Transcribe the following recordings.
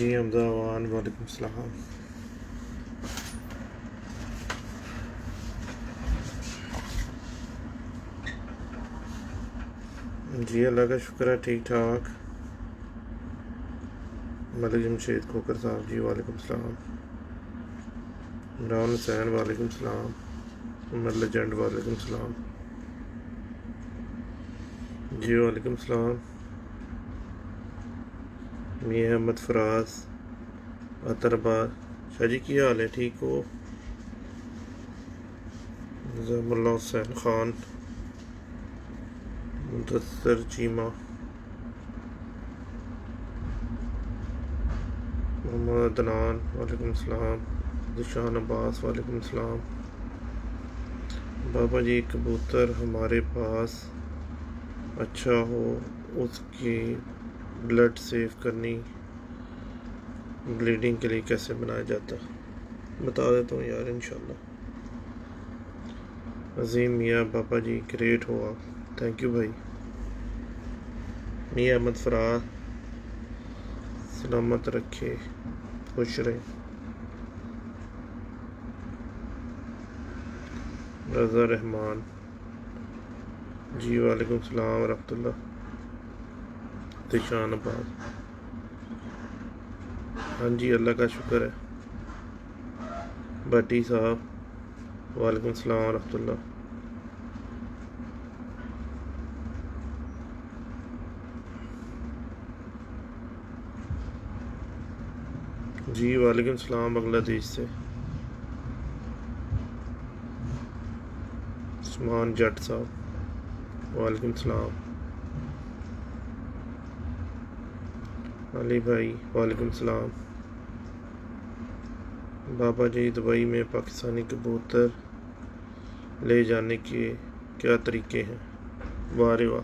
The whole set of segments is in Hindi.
जी अहमदाबाद वालेकुम सलाम। जी अल्लाह का शुक्र है, ठीक ठाक। मलिक जमशेद खोकर साहब जी वालेकुम सलाम। इमरान हुसैन वालेकुम सलाम। उमर लेजेंड वालेकुम सलाम। जी वालेकुम सलाम। मियाँ अहमद फराज अतरबाद शाह जी की हाल है, ठीक हो? जमुल्ला हुसैन खान मुदस्सर चीमा मोहम्मद अदनान वालेकुम सलाम। दिशान अब्बास वालेकुम सलाम। बाबा जी कबूतर हमारे पास अच्छा हो उसकी ब्लड सेव करनी ब्लीडिंग के लिए कैसे बनाया जाता बता देता हूँ यार इंशाल्लाह। अजीम मियाँ बाबा जी ग्रेट हो आप, थैंक यू भाई। मियाँ अहमद फराज सलामत रखे, खुश रहे। रज़ा रहमान जी वालेकुम सलाम वरहमतुल्लाह। दिशान अब्बास हाँ जी अल्लाह का शुक्र है। भट्टी साहब वालेकुम सलाम वरहमतुल्लाह। जी वालेकुम सलाम बांग्लादेश से उस्मान जट साहब वालेकुम सलाम। अली भाई वालेकुम सलाम। बाबा जी दुबई में पाकिस्तानी कबूतर ले जाने के क्या तरीके हैं? वाह रे वाह,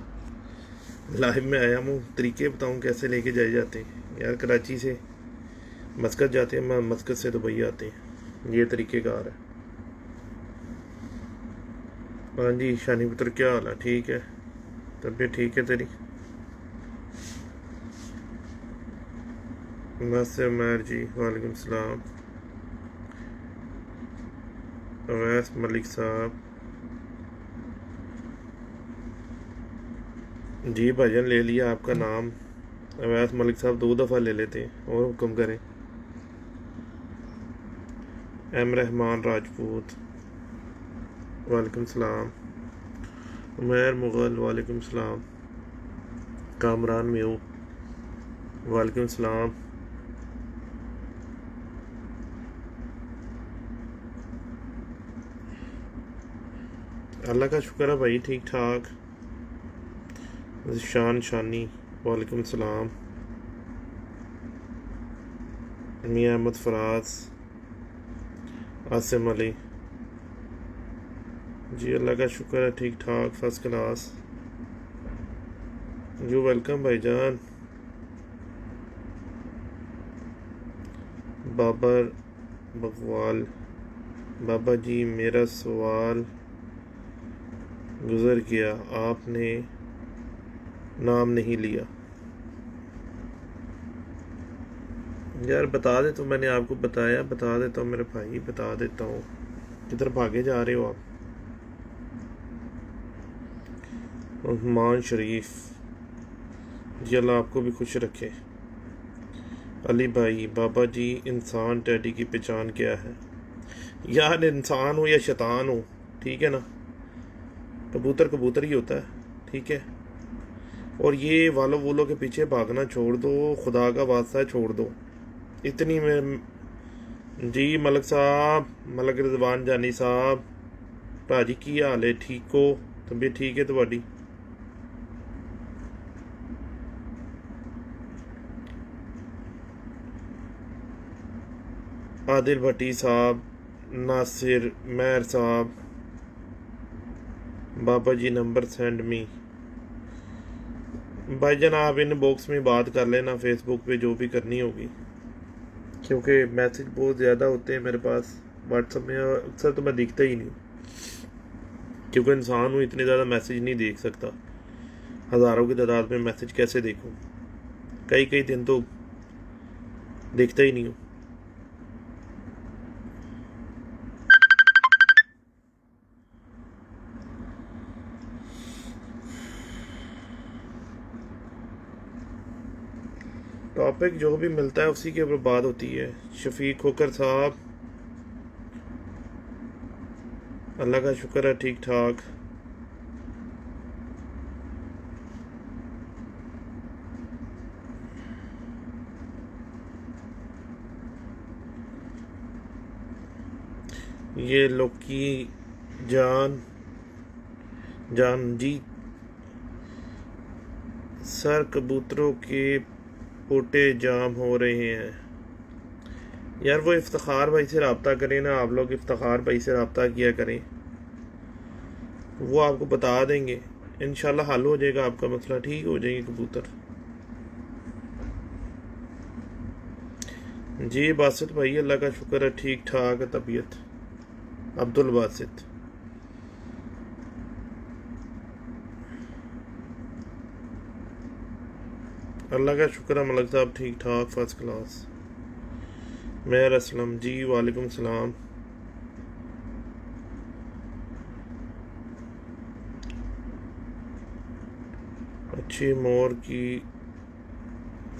लाइव में आया हूँ, तरीके बताऊँ कैसे लेके जाए जाते हैं यार। कराची से मस्कत जाते हैं, मस्कत से दुबई आते हैं, ये तरीक़ेकार है। हाँ जी शानी पुत्र क्या हाल है? ठीक है, तबीयत ठीक है तेरी? नासिर मैर जी वालेकुम सलाम। अवैस मलिक साहब जी भाईजान ले लिया आपका नाम। अवैस मलिक साहब 2 दफ़ा ले लेते हैं, और हुक्म करें। एम रहमान राजपूत वालेकुम सलाम। उमैर मुग़ल वालेकुम सलाम। कामरान म्यू वालेकुम सलाम। अल्लाह का शुक्र है भाई, ठीक ठाक। शान शानी वालेकुम सलाम। मियाँ अहमद फराज आसिम अली जी अल्लाह का शुक्र है, ठीक ठाक, फर्स्ट क्लास। यू वेलकम भाईजान। बाबर बकवाल बाबा जी मेरा सवाल गुज़र गया, आपने नाम नहीं लिया। यार बता दे तो, मैंने आपको बताया, बता देता हूँ मेरे भाई, बता देता हूँ। किधर भागे जा रहे हो आप? उस्मान शरीफ जी अल्लाह आपको भी खुश रखे। अली भाई बाबा जी इंसान टैडी की पहचान क्या है? यार इंसान हो या शैतान हो, ठीक है ना, कबूतर कबूतर ही होता है, ठीक है। और ये वालों वोलों के पीछे भागना छोड़ दो, खुदा का वास्ता छोड़ दो। इतनी में जी मलक साहब, मलक रिजवान जानी साहब, भाजी की हाल है? ठीक हो? तबीयत ठीक है तुम्हारी? आदिल भट्टी साहब, नासिर मैर साहब, बाबा जी नंबर सेंड मी। भाईजान आप इन बॉक्स में बात कर लेना, फेसबुक पे जो भी करनी होगी, क्योंकि मैसेज बहुत ज़्यादा होते हैं मेरे पास व्हाट्सएप में, अक्सर तो मैं दिखता ही नहीं, क्योंकि इंसान हूँ, इतने ज़्यादा मैसेज नहीं देख सकता। हज़ारों की तादाद में मैसेज कैसे देखूँ? कई कई दिन तो देखता ही नहीं हूँ। टॉपिक जो भी मिलता है उसी के ऊपर बात होती है। शफीक खोकर साहब, अल्लाह का शुक्र है ठीक ठाक। ये लोकी जान जी, सर कबूतरों के पोटे जाम हो रहे हैं। यार वो इफ्तिखार भाई से रब्ता करें ना, आप लोग इफ्तिखार भाई से रब्ता किया करें, वो आपको बता देंगे। इंशाल्लाह हल हो जाएगा आपका मसला, ठीक हो जाएंगे कबूतर। जी बासित भाई, अल्लाह का शुक्र है ठीक ठाक है तबीयत। अब्दुल बासित, अल्लाह का शुक्र है मलक साहब ठीक ठाक फर्स्ट क्लास। मेहर असलम जी, वालेकुम सलाम। अच्छी मोर की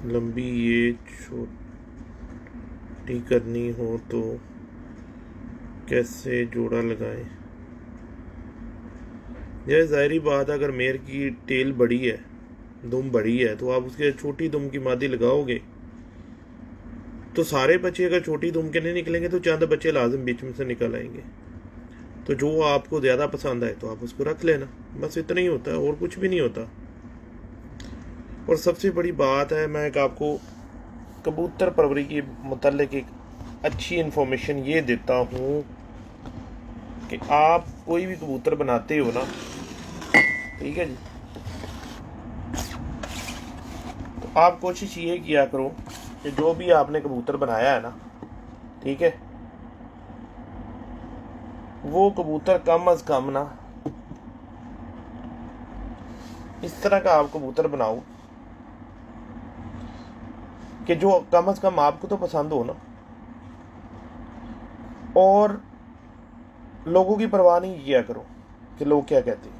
लंबी ये छोटी करनी हो तो कैसे जोड़ा लगाएं? यह ज़ाहिरी बात है, अगर मेर की टेल बड़ी है, दुम बड़ी है, तो आप उसके छोटी दुम की मादी लगाओगे तो सारे बच्चे अगर छोटी दुम के नहीं निकलेंगे तो चंद बच्चे लाजम बीच में से निकल आएंगे। तो जो आपको ज़्यादा पसंद आए तो आप उसको रख लेना, बस इतना ही होता है और कुछ भी नहीं होता। और सबसे बड़ी बात है, मैं एक आपको कबूतर परवरी के मुतल्लिक एक अच्छी इन्फॉर्मेशन ये देता हूँ कि आप कोई भी कबूतर बनाते हो ना, ठीक है जी, तो आप कोशिश ये किया करो कि जो भी आपने कबूतर बनाया है ना, ठीक है, वो कबूतर कम अज़ कम ना इस तरह का आप कबूतर बनाओ कि जो कम अज़ कम आपको तो पसंद हो ना, और लोगों की परवाह नहीं किया करो कि लोग क्या कहते हैं।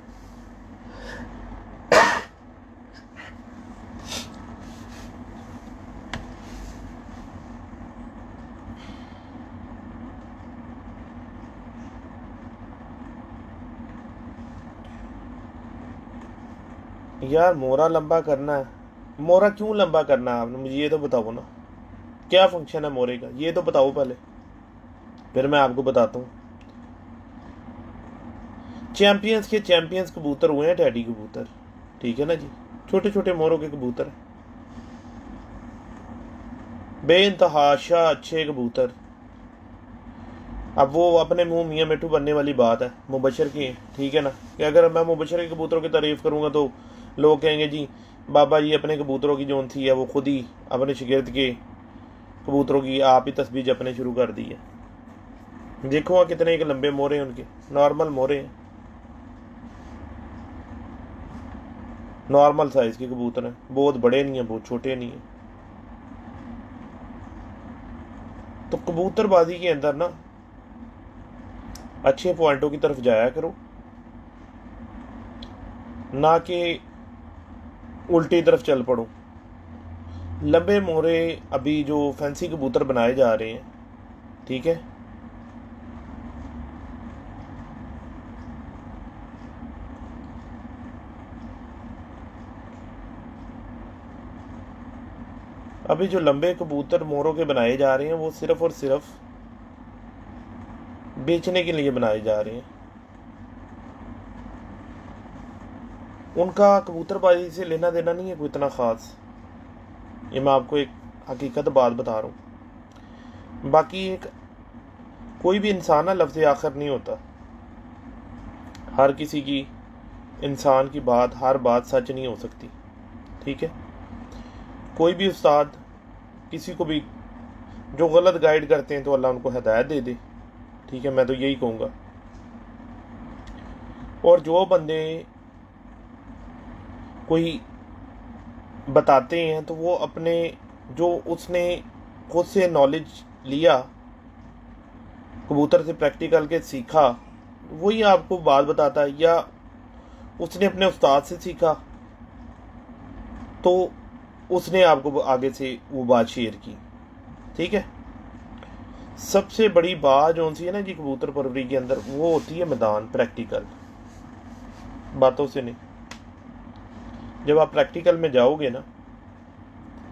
यार मोरा लंबा करना है, मोरा क्यों लंबा करना है आपने, मुझे ये तो बताओ ना, क्या फंक्शन है मोरे का, ये तो बताओ पहले, फिर मैं आपको बताता हूँ। चैंपियंस के चैंपियंस कबूतर हुए हैं टैडी कबूतर, ठीक है ना जी, छोटे छोटे मोरों के कबूतर, बेइंतहाशा अच्छे कबूतर। अब वो अपने मुंह मियाँ मिठू बनने वाली बात है मुबशर की, ठीक है ना, कि अगर मैं मुबशर के कबूतरों की तारीफ़ करूँगा तो लोग कहेंगे जी बाबा जी अपने कबूतरों की जोन थी है वो खुद ही अपने शागिर्द के कबूतरों की आप ही तस्बीह जपने शुरू कर दी है। देखो वहाँ कितने एक लंबे मोरे हैं उनके, नॉर्मल मोरे हैं, नॉर्मल साइज़ के कबूतर हैं, बहुत बड़े नहीं हैं बहुत छोटे नहीं हैं। तो कबूतरबाजी के अंदर ना अच्छे पॉइंटों की तरफ जाया करो, ना कि उल्टी तरफ चल पड़ो। लंबे मोरे अभी जो फैंसी कबूतर बनाए जा रहे हैं, ठीक है, अभी जो लंबे कबूतर मोरों के बनाए जा रहे हैं वो सिर्फ और सिर्फ बेचने के लिए बनाए जा रहे हैं। उनका कबूतरबाजी से लेना देना नहीं है कोई इतना ख़ास, ये मैं आपको एक हकीकत बात बता रहा हूँ। बाकी एक कोई भी इंसान ना लफ्ज़ आखिर नहीं होता, हर किसी की इंसान की बात हर बात सच नहीं हो सकती, ठीक है। कोई भी उस्ताद किसी को भी जो गलत गाइड करते हैं तो अल्लाह उनको हिदायत दे दे, ठीक है, मैं तो यही कहूँगा। और जो बंदे कोई बताते हैं तो वो अपने जो उसने खुद से नॉलेज लिया, कबूतर से प्रैक्टिकल के सीखा, वही आपको बात बताता है, या उसने अपने उस्ताद से सीखा तो उसने आपको आगे से वो बात शेयर की। ठीक है, सबसे बड़ी बात जो सी है ना जी कबूतर परवरी के अंदर, वो होती है मैदान, प्रैक्टिकल, बातों से नहीं। जब आप प्रैक्टिकल में जाओगे ना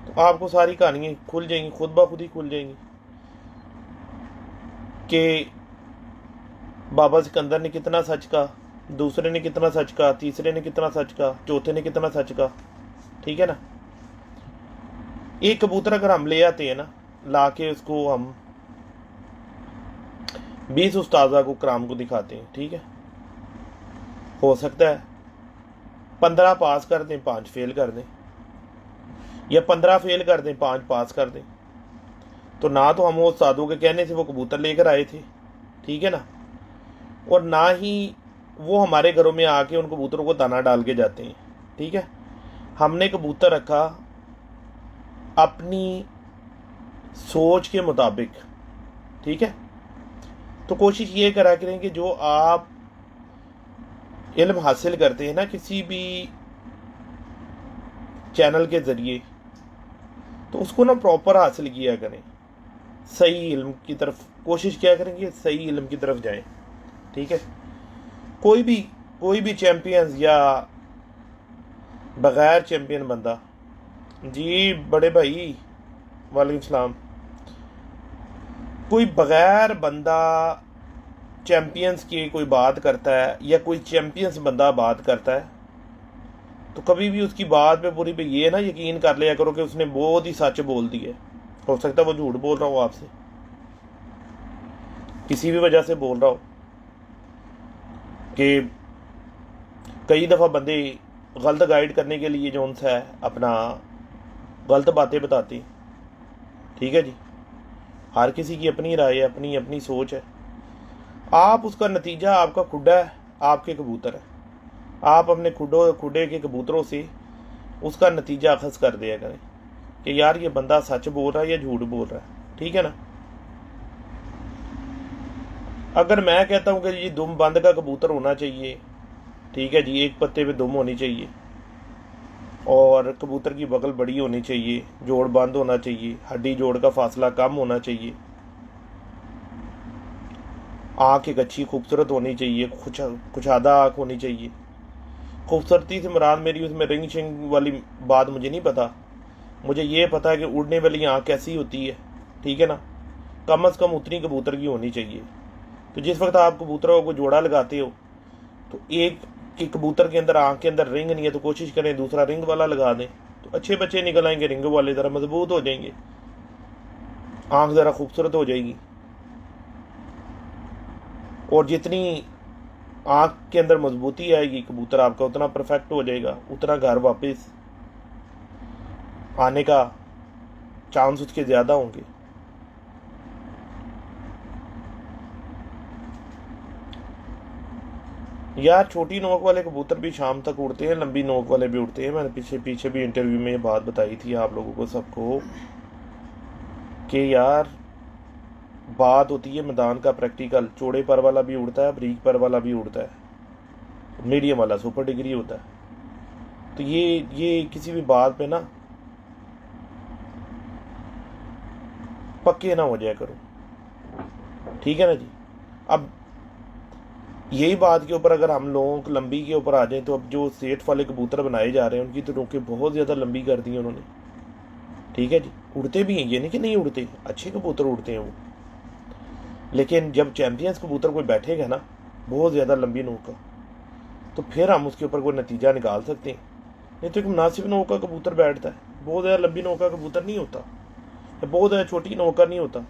तो आपको सारी कहानियाँ खुल जाएंगी, खुद ब खुद ही खुल जाएंगी कि बाबा सिकंदर ने कितना सच कहा, दूसरे ने कितना सच कहा, तीसरे ने कितना सच कहा, चौथे ने कितना सच कहा। ठीक है ना। एक कबूतर अगर हम ले आते हैं ना, ला के उसको हम 20 उस्ताजा को कराम को दिखाते हैं, ठीक है, हो सकता है 15 पास कर दें, 5 फेल कर दें, या 15 फेल कर दें, 5 पास कर दें। तो ना तो हम वो उस्तादों के कहने से वो कबूतर लेकर आए थे, ठीक है ना, और ना ही वो हमारे घरों में आके उन कबूतरों को दाना डाल के जाते हैं। ठीक है, हमने कबूतर रखा अपनी सोच के मुताबिक। ठीक है, तो कोशिश ये करा करें कि जो आप इल्म हासिल करते हैं ना किसी भी चैनल के ज़रिए, तो उसको ना प्रॉपर हासिल किया करें, सही इल्म की तरफ कोशिश किया करें कि सही इल्म की तरफ जाएं। ठीक है, कोई भी चैम्पियंस या बग़ैर चैम्पियन बंदा, जी बड़े भाई वालेकुम सलाम, कोई बग़ैर बंदा चैम्पियंस की कोई बात करता है या कोई चैम्पियंस बंदा बात करता है, तो कभी भी उसकी बात पे पूरी पे ये ना यकीन कर लिया करो कि उसने बहुत ही सच बोल दिया। हो सकता है वो झूठ बोल रहा हो, आपसे किसी भी वजह से बोल रहा हो, कि कई दफ़ा बंदे गलत गाइड करने के लिए जो उनसे है अपना गलत बातें बताते। ठीक है जी, हर किसी की अपनी राय है, अपनी अपनी सोच है। आप उसका नतीजा, आपका खुडा है, आपके कबूतर है, आप अपने खुडे के कबूतरों से उसका नतीजा अखज़ कर दिया करें कि यार ये बंदा सच बोल रहा है या झूठ बोल रहा है। ठीक है ना। अगर मैं कहता हूँ कि जी दुम बंद का कबूतर होना चाहिए, ठीक है जी, एक पत्ते पे दुम होनी चाहिए और कबूतर की बगल बड़ी होनी चाहिए, जोड़ बंद होना चाहिए, हड्डी जोड़ का फासला कम होना चाहिए, आँख एक अच्छी खूबसूरत होनी चाहिए, कुछादा आँख होनी चाहिए। खूबसूरती से मुराद मेरी उसमें रिंग शिंग वाली बात मुझे नहीं पता, मुझे ये पता है कि उड़ने वाली आँख कैसी होती है। ठीक है ना, कम से कम उतनी कबूतर की होनी चाहिए। तो जिस वक्त आप कबूतरों को जोड़ा लगाते हो तो एक कि कबूतर के अंदर आँख के अंदर रिंग नहीं है तो कोशिश करें दूसरा रिंग वाला लगा दें, तो अच्छे बच्चे निकल आएंगे, रिंग वाले ज़रा मजबूत हो जाएंगे, आँख ज़रा खूबसूरत हो जाएगी। और जितनी आँख के अंदर मजबूती आएगी कबूतर आपका उतना परफेक्ट हो जाएगा, उतना घर वापस आने का चांस उसके ज़्यादा होंगे। यार छोटी नोक वाले कबूतर भी शाम तक उड़ते हैं, लंबी नोक वाले भी उड़ते हैं। मैंने पीछे भी इंटरव्यू में ये बात बताई थी आप लोगों को सबको कि यार बात होती है मैदान का प्रैक्टिकल, चौड़े पर वाला भी उड़ता है, बारीक पर वाला भी उड़ता है, मीडियम वाला सुपर डिग्री होता है। तो ये किसी भी बात पे ना पक्के ना हो जाया करो। ठीक है ना जी। अब यही बात के ऊपर अगर हम लोगों को लंबी के ऊपर आ जाएं तो अब जो सेठ वाले कबूतर बनाए जा रहे हैं उनकी तो नोकें बहुत ज़्यादा लंबी कर दी हैं उन्होंने। ठीक है जी, उड़ते भी हैं, ये नहीं कि नहीं उड़ते, अच्छे कबूतर उड़ते हैं वो, लेकिन जब चैम्पियंस कबूतर कोई बैठेगा ना बहुत ज़्यादा लंबी नोक का, तो फिर हम उसके ऊपर कोई नतीजा निकाल सकते हैं। नहीं तो एक मुनासिब नोक का कबूतर बैठता है, बहुत ज़्यादा लंबी नोक का कबूतर नहीं होता, या बहुत ज़्यादा छोटी नोक का नहीं होता,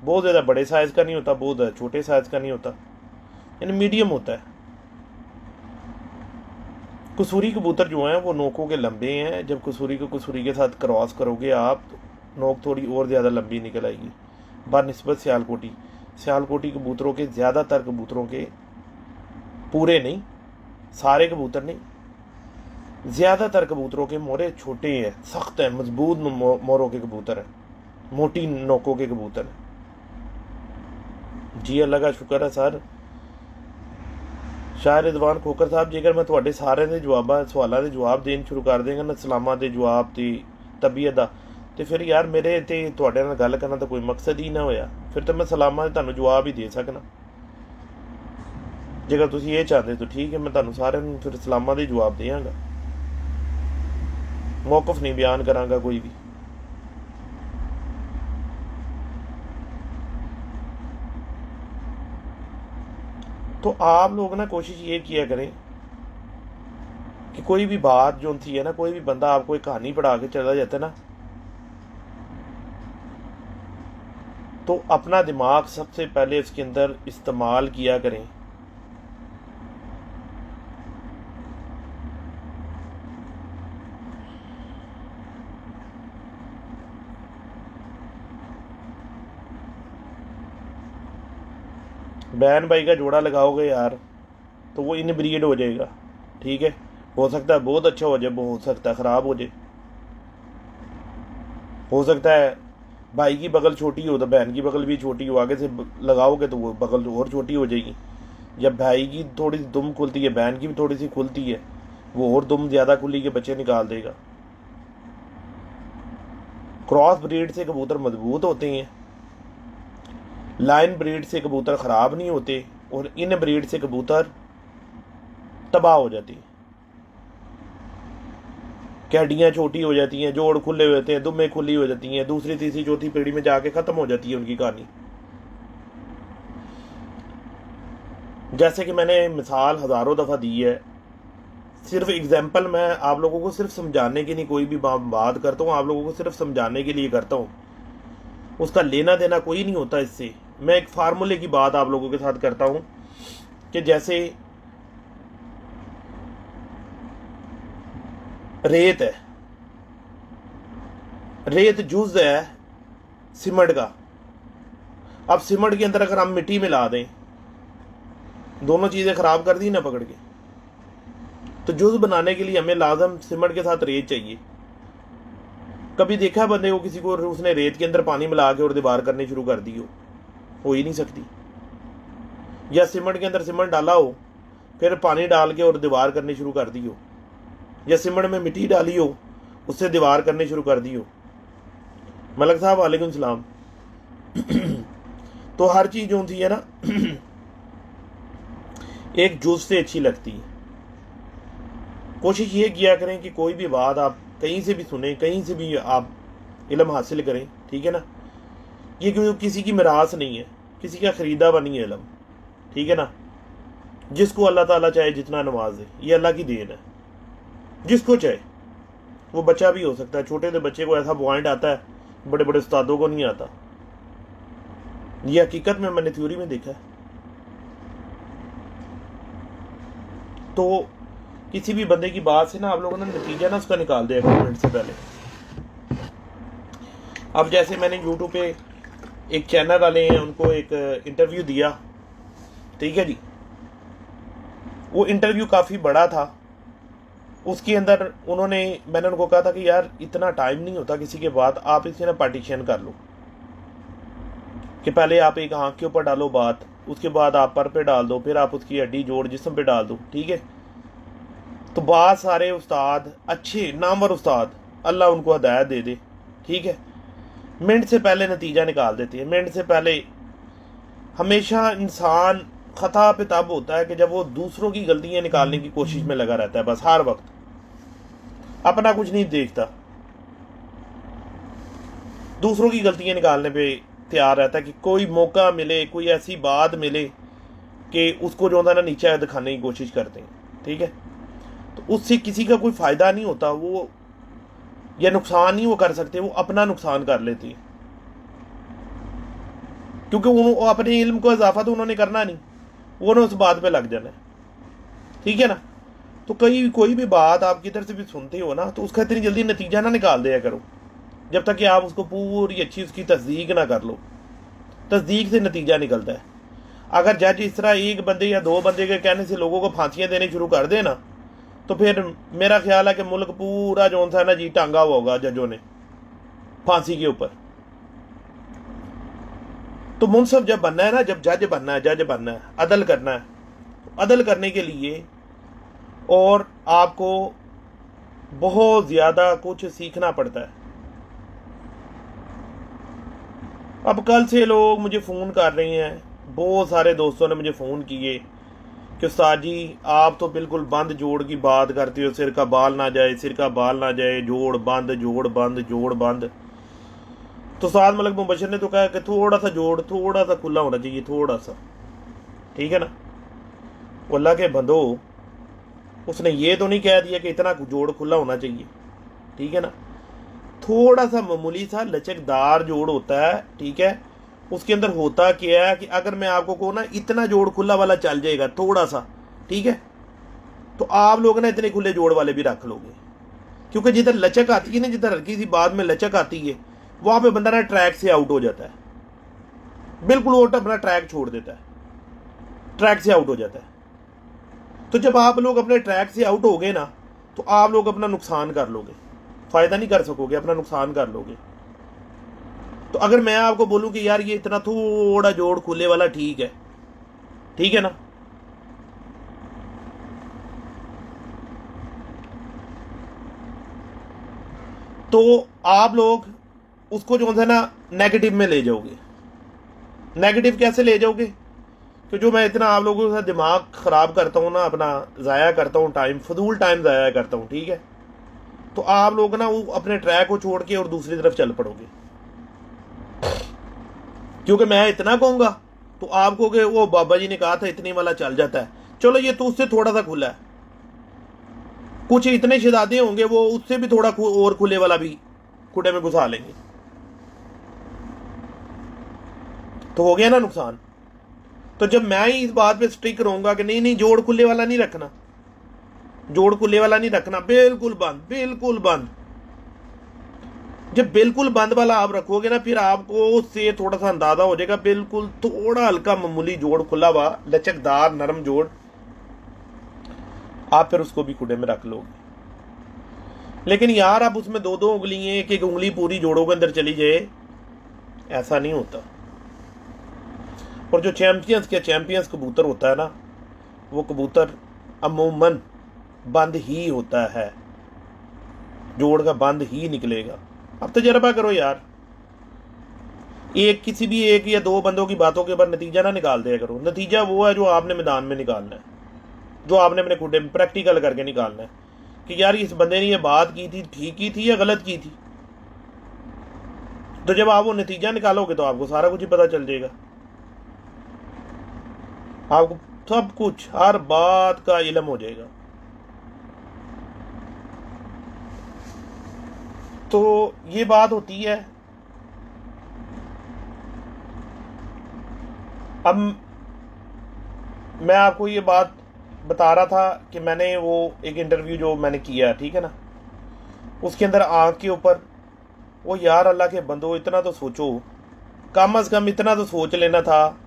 बहुत ज़्यादा बड़े साइज़ का नहीं होता, बहुत ज़्यादा छोटे साइज़ का नहीं होता, यानी मीडियम होता है। कसूरी कबूतर जो हैं वो नोकों के लंबे हैं, जब कसूरी को कसूरी के साथ क्रॉस करोगे आप तो नोक थोड़ी और ज़्यादा लंबी निकल आएगी बनिस्बत सियालकोटी कबूतरों के, ज़्यादातर कबूतरों के, पूरे नहीं, सारे कबूतर नहीं, ज़्यादातर कबूतरों के मोरे छोटे हैं, सख्त हैं, मजबूत मोरों के कबूतर हैं, मोटी नोकों के कबूतर। जी अल्लाह का शुक्र है सर। शाह रिजवान खोकर साहब, जेकर मैं ਤੁਹਾਡੇ ਸਾਰਿਆਂ ਦੇ ਸਵਾਲਾਂ ਦੇ ਜਵਾਬ ਦੇਣ ਸ਼ੁਰੂ ਕਰ ਦੇਵਾਂਗਾ ਨਾ, ਸਲਾਮਾਂ ਦੇ ਜਵਾਬ ਤੇ ਤਬੀਅਤ ਦਾ, ਤੇ ਫਿਰ ਯਾਰ ਮੇਰੇ ਤੇ ਤੁਹਾਡੇ ਨਾਲ ਗੱਲ ਕਰਨਾ ਤਾਂ ਕੋਈ ਮਕਸਦ ਹੀ ਨਾ ਹੋਇਆ। ਫਿਰ ਤਾਂ ਮੈਂ ਸਲਾਮਾਂ ਦੇ ਤੁਹਾਨੂੰ ਜਵਾਬ ਹੀ ਦੇ ਸਕਣਾ। ਜੇਕਰ ਤੁਸੀਂ ਇਹ ਚਾਹਦੇ ਤਾਂ ਠੀਕ ਹੈ, ਮੈਂ ਤੁਹਾਨੂੰ ਸਾਰਿਆਂ ਨੂੰ ਫਿਰ ਸਲਾਮਾਂ ਦੇ ਜਵਾਬ ਦੇਵਾਂਗਾ, ਮੌਕਫ ਨਹੀਂ ਬਿਆਨ ਕਰਾਂਗਾ कोई भी। तो आप लोग ना कोशिश ये किया करें कि कोई भी बात जो थी है ना, कोई भी बंदा आपको एक कहानी पढ़ा के चला जाता है ना, तो अपना दिमाग सबसे पहले उसके अंदर इस्तेमाल किया करें। बैन भाई का जोड़ा लगाओगे यार तो वो इनब्रीड हो जाएगा, ठीक है। हो सकता है बहुत अच्छा हो जाए, हो सकता है ख़राब हो जाए, हो सकता है भाई की बगल छोटी हो तो बहन की बगल भी छोटी हो, आगे से लगाओगे तो वो बगल और छोटी हो जाएगी। जब भाई की थोड़ी सी दुम खुलती है, बहन की भी थोड़ी सी खुलती है, वो और दुम ज़्यादा खुली के बच्चे निकाल देगा। क्रॉस ब्रीड से कबूतर मजबूत होते हैं, लाइन ब्रीड से कबूतर ख़राब नहीं होते, और इन ब्रीड से कबूतर तबाह हो जाती हैं। कैडियाँ छोटी हो जाती हैं, जोड़ खुले हो जाते हैं, दुम्में खुली हो जाती हैं, दूसरी तीसरी चौथी पीढ़ी में जाके ख़त्म हो जाती है उनकी कहानी। जैसे कि मैंने मिसाल हज़ारों दफ़ा दी है, सिर्फ एग्जाम्पल मैं आप लोगों को सिर्फ समझाने की नहीं, कोई भी बात करता हूँ आप लोगों को सिर्फ समझाने के लिए करता हूँ, उसका लेना देना कोई नहीं होता इससे। मैं एक फार्मूले की बात आप लोगों के साथ करता हूँ कि जैसे रेत है, रेत जुज़ है सीमेंट का। अब सीमेंट के अंदर अगर हम मिट्टी मिला दें, दोनों चीज़ें ख़राब कर दी ना पकड़ के, तो जुज़ बनाने के लिए हमें लाजम सीमेंट के साथ रेत चाहिए। कभी देखा है बंदे को, किसी को, उसने रेत के अंदर पानी मिला के और दीवार करनी शुरू कर दी हो ही नहीं सकती। या सीमेंट के अंदर सीमेंट डाला हो, फिर पानी डाल के और दीवार करनी शुरू कर दी हो, या सीमेंट में मिट्टी डाली हो, उससे दीवार करनी शुरू कर दी हो। मलक साहब वालेकुम सलाम। तो हर चीज़ जो होती है ना एक जुज़ से अच्छी लगती है। कोशिश ये किया करें कि कोई भी बात आप कहीं से भी सुने, कहीं से भी आप इल्म हासिल करें, ठीक है ना। ये क्योंकि किसी की मिरास नहीं है, किसी का ख़रीदा हुआ नहीं है इल्म, ठीक है ना। जिसको अल्लाह ताला चाहे जितना नवाज दे, ये अल्लाह की देन है। जिसको चाहे, वो बच्चा भी हो सकता है, छोटे से बच्चे को ऐसा पॉइंट आता है, बड़े बड़े उस्तादों को नहीं आता। ये हकीकत में मैंने थ्योरी में देखा है। तो किसी भी बंदे की बात से ना आप लोगों ने नतीजा ना उसका निकाल दिया कमेंट से पहले। अब जैसे मैंने यूट्यूब पे एक चैनल वाले हैं, उनको एक इंटरव्यू दिया, ठीक है जी। वो इंटरव्यू काफ़ी बड़ा था। उसके अंदर मैंने उनको कहा था कि यार इतना टाइम नहीं होता किसी के बाद, आप इसे ना पार्टीशन कर लो, कि पहले आप एक आँख के ऊपर डालो बात, उसके बाद आप पर पे डाल दो, फिर आप उसकी हड्डी जोड़ जिस्म पे डाल दो, ठीक है। तो बहुत सारे उस्ताद, अच्छे नामवर उस्ताद, अल्लाह उनको हदायत दे दे, ठीक है, मिनट से पहले नतीजा निकाल देते हैं। मिनट से पहले हमेशा इंसान ख़ता पे तब होता है कि जब वो दूसरों की गलतियां निकालने की कोशिश में लगा रहता है, बस हर वक्त अपना कुछ नहीं देखता, दूसरों की गलतियां निकालने पे तैयार रहता है कि कोई मौका मिले, कोई ऐसी बात मिले कि उसको जो होता है ना नीचे दिखाने की कोशिश करते हैं, ठीक है। तो उससे किसी का कोई फ़ायदा नहीं होता, वो या नुकसान नहीं वो कर सकते, वो अपना नुकसान कर लेते हैं, क्योंकि वो अपने इल्म को इजाफा तो उन्होंने करना नहीं, उन्होंने उस बात पे लग जाना है, ठीक है ना। तो कोई भी बात आप किधर से भी सुनते हो ना, तो उसका इतनी जल्दी नतीजा ना निकाल दिया करो जब तक कि आप उसको पूरी अच्छी उसकी तस्दीक ना कर लो। तस्दीक से नतीजा निकलता है। अगर जज इस तरह एक बंदे या दो बंदे के कहने से लोगों को फांसियाँ देने शुरू कर देना, तो फिर मेरा ख्याल है कि मुल्क पूरा जो था ना जी टांगा हुआ होगा जजों ने फांसी के ऊपर। तो मुनसफ जब बनना है ना, जब जज बनना है, अदल करना है, अदल करने के लिए और आपको बहुत ज़्यादा कुछ सीखना पड़ता है। अब कल से लोग मुझे फ़ोन कर रहे हैं, बहुत सारे दोस्तों ने मुझे फ़ोन किए कि उस्ताद जी आप तो बिल्कुल बंद जोड़ की बात करते हो, सिर का बाल ना जाए, सिर का बाल ना जाए, जोड़ बंद, जोड़ बंद, जोड़ बंद। तो उस्ताद मलिक मुबशर ने तो कहा कि थोड़ा सा जोड़ थोड़ा सा खुला होना चाहिए, थोड़ा सा, ठीक है ना। अल्लाह के बंदो, उसने ये तो नहीं कह दिया कि इतना जोड़ खुला होना चाहिए, ठीक है ना। थोड़ा सा मामूली सा लचकदार जोड़ होता है, ठीक है। उसके अंदर होता क्या है कि अगर मैं आपको कहूँ ना इतना जोड़ खुला वाला चल जाएगा थोड़ा सा, ठीक है, तो आप लोग ना इतने खुले जोड़ वाले भी रख लोगे, क्योंकि जिधर लचक आती है ना, जिधर हल्की सी बाद में लचक आती है, वहां पे बंदा ना ट्रैक से आउट हो जाता है, बिल्कुल वो अपना ट्रैक छोड़ देता है, ट्रैक से आउट हो जाता है। तो जब आप लोग अपने ट्रैक से आउट हो गए ना, तो आप लोग अपना नुकसान कर लोगे, फायदा नहीं कर सकोगे, अपना नुकसान कर लोगे। तो अगर मैं आपको बोलूं कि यार ये इतना थोड़ा जोड़ खुले वाला ठीक है ना, तो आप लोग उसको जो है ना नेगेटिव में ले जाओगे। नेगेटिव कैसे ले जाओगे? कि जो मैं इतना आप लोगों का दिमाग ख़राब करता हूँ ना, अपना ज़ाया करता हूँ टाइम, फजूल टाइम ज़ाया करता हूँ, ठीक है, तो आप लोग ना वो अपने ट्रैक को छोड़ के और दूसरी तरफ चल पड़ोगे। क्योंकि मैं इतना कहूँगा तो आपको कि वो बाबा जी ने कहा था इतनी वाला चल जाता है, चलो ये तो उससे थोड़ा सा खुला है, कुछ इतने शहजादे होंगे वो उससे भी थोड़ा और खुले वाला भी खुडे में घुसा लेंगे, तो हो गया ना नुकसान। तो जब मैं ही इस बात पे स्टिक रहूंगा कि नहीं नहीं जोड़ खुले वाला नहीं रखना, जोड़ खुले वाला नहीं रखना, बिल्कुल बंद, बिल्कुल बंद, जब बिल्कुल बंद वाला आप रखोगे ना, फिर आपको उससे थोड़ा सा अंदाजा हो जाएगा, बिल्कुल थोड़ा हल्का मामूली जोड़ खुला हुआ लचकदार नरम जोड़, आप फिर उसको भी खुडे में रख लोगे। लेकिन यार आप उसमें दो दो उंगली, एक एक उंगली पूरी जोड़ों के अंदर चली जाए, ऐसा नहीं होता। और जो चैंपियंस कबूतर होता है ना, वो कबूतर अमूमन बंद ही होता है, जोड़ का बंद ही निकलेगा। अब तजर्बा करो यार, किसी भी एक या दो बंदों की बातों के ऊपर नतीजा ना निकाल दिया करो। नतीजा वो है जो आपने मैदान में निकालना है, जो आपने अपने खुडे में प्रैक्टिकल करके निकालना है कि यार इस बंदे ने ये बात की थी, ठीक की थी या गलत की थी। तो जब आप वो नतीजा निकालोगे तो आपको सारा कुछ ही पता चल जाएगा, आपको सब कुछ, हर बात का इल्म हो जाएगा। तो ये बात होती है। अब मैं आपको ये बात बता रहा था कि मैंने वो एक इंटरव्यू जो मैंने किया, ठीक है ना, उसके अंदर आँख के ऊपर, वो यार अल्लाह के बंदो इतना तो सोचो, कम अज़ कम इतना तो सोच लेना था,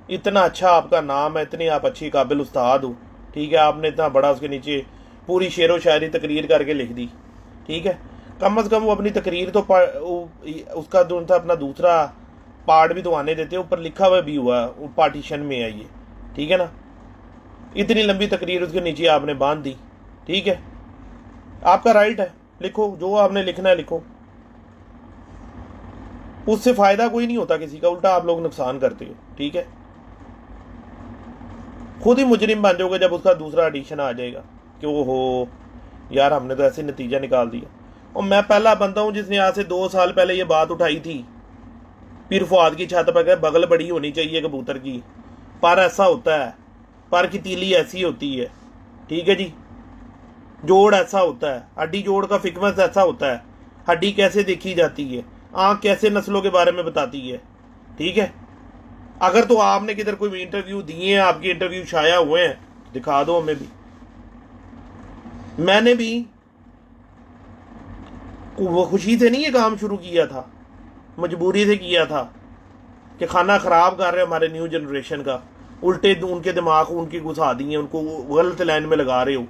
इतना अच्छा आपका नाम है, इतनी आप अच्छी काबिल उस्ताद हो, ठीक है, आपने इतना बड़ा उसके नीचे पूरी शेर व शायरी तकरीर करके लिख दी, ठीक है, कम अज़ कम वो अपनी तकरीर तो उसका जो था अपना दूसरा पार्ट भी तो आने देते, ऊपर लिखा हुआ भी हुआ पार्टीशन में है ये, ठीक है ना। इतनी लंबी तकरीर उसके नीचे आपने बांध दी, ठीक है, आपका राइट है, लिखो जो आपने लिखना है लिखो, उससे फ़ायदा कोई नहीं होता किसी का, उल्टा आप लोग नुकसान करते हो, ठीक है। खुद ही मुजरिम बन जाओगे जब उसका दूसरा एडिशन आ जाएगा कि वो हो यार हमने तो ऐसे नतीजा निकाल दिया। और मैं पहला बंदा हूँ जिसने आज से 2 साल पहले ये बात उठाई थी, पीर फुआद की छत पर बगल बड़ी होनी चाहिए कबूतर की, पर ऐसा होता है, पर की तीली ऐसी होती है, ठीक है जी, जोड़ ऐसा होता है, हड्डी जोड़ का फिकमस ऐसा होता है, हड्डी कैसे देखी जाती है, आँख कैसे नस्लों के बारे में बताती है, ठीक है। अगर तो आपने किधर कोई इंटरव्यू दिए हैं, आपके इंटरव्यू शाया हुए हैं, दिखा दो हमें भी। मैंने भी वो खुशी से नहीं ये काम शुरू किया था, मजबूरी से किया था कि खाना ख़राब कर रहे हो हमारे न्यू जनरेशन का, उल्टे उनके दिमाग उनकी घुसा दिए, उनको गलत लाइन में लगा रहे हो।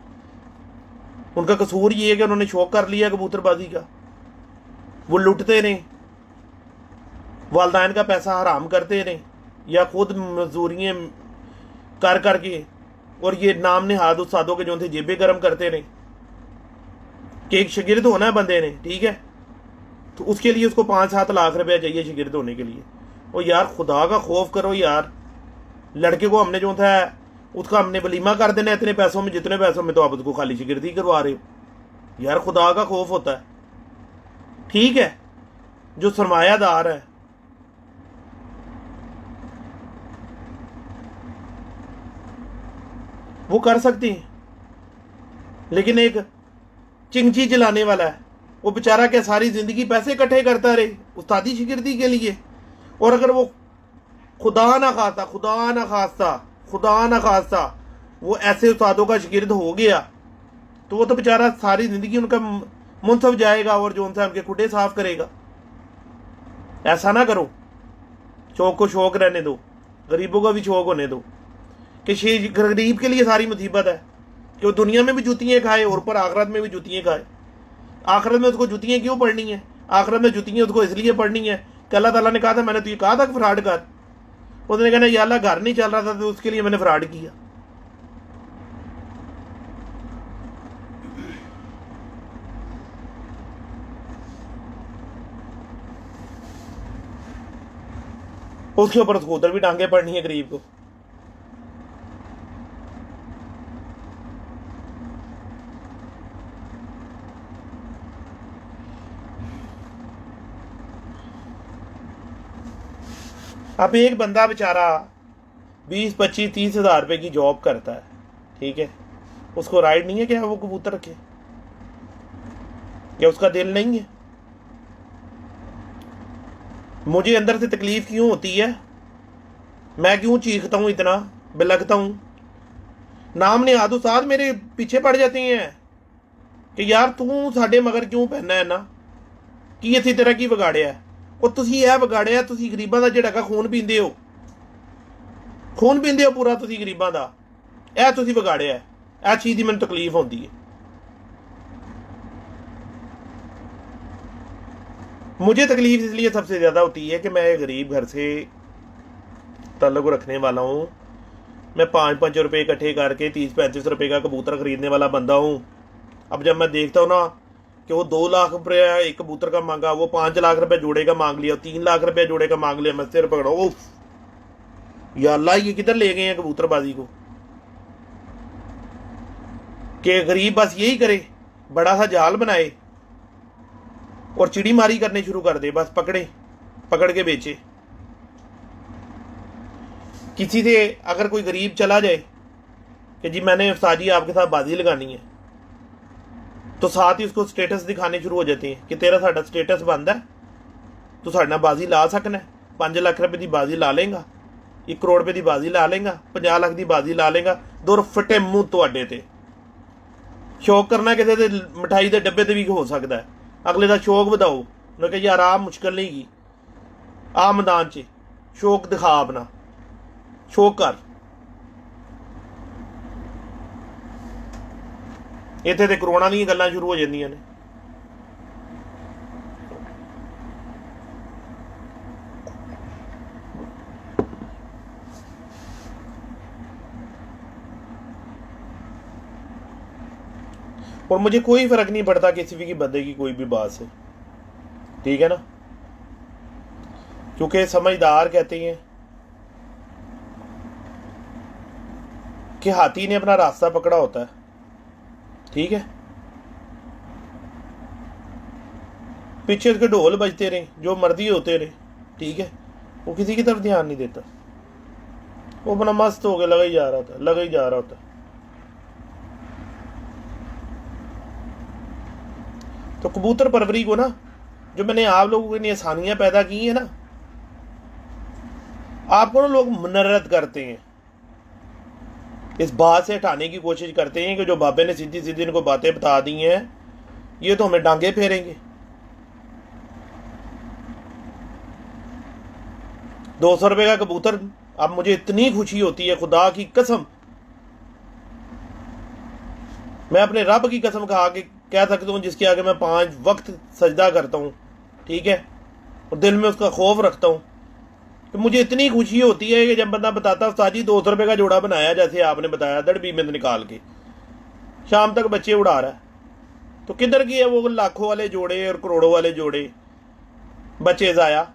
उनका कसूर ये है कि उन्होंने शौक कर लिया कबूतरबाजी का, वो लुटते रहे, वालदैन का पैसा हराम करते रहें या खुद मजदूरियाँ कर करके और ये नाम नेहाद उस्तादों के जो थे जेबें गर्म करते रहें कि एक शागिर्द होना है बंदे ने, ठीक है, तो उसके लिए उसको 5-7 लाख रुपया चाहिए शागिर्द होने के लिए। और यार खुदा का खौफ करो यार, लड़के को हमने जो था उसका हमने वलीमा कर देना इतने पैसों में, जितने पैसों में, तो आप उसको खाली शागिर्दी करवा रहे हो। यार खुदा का खौफ होता है। ठीक है, जो सरमायादार है वो कर सकती हैं, लेकिन एक चिंगची जलाने वाला है वो बेचारा क्या सारी जिंदगी पैसे इकट्ठे करता रहे उस्तादी शागिर्दी के लिए। और अगर वो खुदा ना खास्ता वो ऐसे उस्तादों का शागिर्द हो गया तो वो तो बेचारा सारी जिंदगी उनका मुंसफ जाएगा और जो उनसे उनके खुडे साफ करेगा। ऐसा ना करो, शौक को शौक रहने दो, गरीबों का भी शौक होने दो। कि गरीब के लिए सारी मुसीबत है कि वो दुनिया में भी जूतियाँ खाए और ऊपर आखिरत में भी जूतियाँ खाए। आखिरत में उसको जूतियाँ क्यों पढ़नी है? आखिरत में जूतियाँ उसको इसलिए पढ़नी है कि अल्लाह ताला ने कहा था मैंने तुझे कहा था कि फ्रॉड कर। उसने कहना या अल्लाह घर नहीं चल रहा था तो उसके लिए मैंने फ्रॉड किया। उसके ऊपर उसको उधर भी टांगे पड़नी है गरीब को। अब एक बंदा बेचारा 20-25-30 हज़ार रुपये की जॉब करता है, ठीक है, उसको राइट नहीं है क्या वो कबूतर रखे? क्या उसका दिल नहीं है? मुझे अंदर से तकलीफ क्यों होती है? मैं क्यों चीखता हूँ, इतना बिलखता हूँ? नाम ने आदो साथ मेरे पीछे पड़ जाते हैं कि यार तू साडे मगर क्यों पहनना है ना कि इसी तरह की बिगाड़िया है। और तुसी यह बिगाड़िया, तुसी गरीबां दा जिहड़ा खून पींदे हो पूरा, तुसी गरीबां दा यह तुसी बिगाड़िया है। यह चीज़ की मैनूं तकलीफ होती है। मुझे तकलीफ इसलिए सबसे ज़्यादा होती है कि मैं एक गरीब घर से ताल्लुक़ रखने वाला हूँ। मैं 5-5 रुपये इकट्ठे करके 30-35 रुपये का कबूतर ख़रीदने वाला बंदा हूँ। अब जब मैं देखता हूँ ना कि वो 2 लाख रुपया एक कबूतर का मांगा, वो 5 लाख रुपया जोड़े का मांग लिया, 3 लाख रुपया जोड़े का मांग लिया, मैं सिर पकड़ा, ओफ या अल्लाह ये किधर ले गए हैं कबूतरबाजी को? कि गरीब बस यही करे, बड़ा सा जाल बनाए और चिड़ी मारी करने शुरू कर दे, बस पकड़ के बेचे। किसी से अगर कोई गरीब चला जाए कि जी मैंने उस्ताद जी आपके साथ बाजी लगानी है, तो साथ ही उसको स्टेटस दिखाने शुरू हो जाते हैं कि तेरा साडा स्टेटस बंद है, तू साडे नाल बाजी ला सकना है। 5 लाख रुपए की बाजी ला लेगा, 1 करोड़ रुपए की बाजी ला लेगा, 50 लाख की बाजी ला लेगा, 2 फटे मूँह तुहाडे ते। शौक करना किसी के मिठाई के डब्बे ते भी हो सकता है। अगले का शौक वधाओ, उन्हें कहा यार आ मुश्किल नहीं की, आ मैदान च शौक दिखा, अपना शौक कर। इत्थे ते करोड़ां दी गल्लां शुरू हो जांदियां ने। और मुझे कोई फर्क नहीं पड़ता किसी भी बंदे की कोई भी बात से, ठीक है ना, क्योंकि समझदार कहते हैं कि हाथी ने अपना रास्ता पकड़ा होता है, ठीक है, पीछे उसके ढोल बजते रहे, जो मर्जी होते रहे, ठीक है, वो किसी की तरफ ध्यान नहीं देता, वो अपना मस्त होकर लगा ही जा रहा होता। तो कबूतर परवरी को ना, जो मैंने आप लोगों के लिए आसानियां पैदा की है ना, आपको ना लोग मुनर्रत करते हैं, इस बात से हटाने की कोशिश करते हैं कि जो बाबे ने सीधी सीधी इनको बातें बता दी हैं, ये तो हमें डांगे फेरेंगे। 200 रुपये का कबूतर, अब मुझे इतनी खुशी होती है, खुदा की कसम, मैं अपने रब की कसम कह सकता हूँ जिसके आगे मैं 5 वक्त सजदा करता हूँ, ठीक है, और दिल में उसका खौफ रखता हूँ कि मुझे इतनी खुशी होती है कि जब बंदा बताता उस्ताद जी 200 रुपये का जोड़ा बनाया, जैसे आपने बताया दड़बी में निकाल के शाम तक बच्चे उड़ा रहा है। तो किधर की है वो लाखों वाले जोड़े और करोड़ों वाले जोड़े, बच्चे ज़ाया।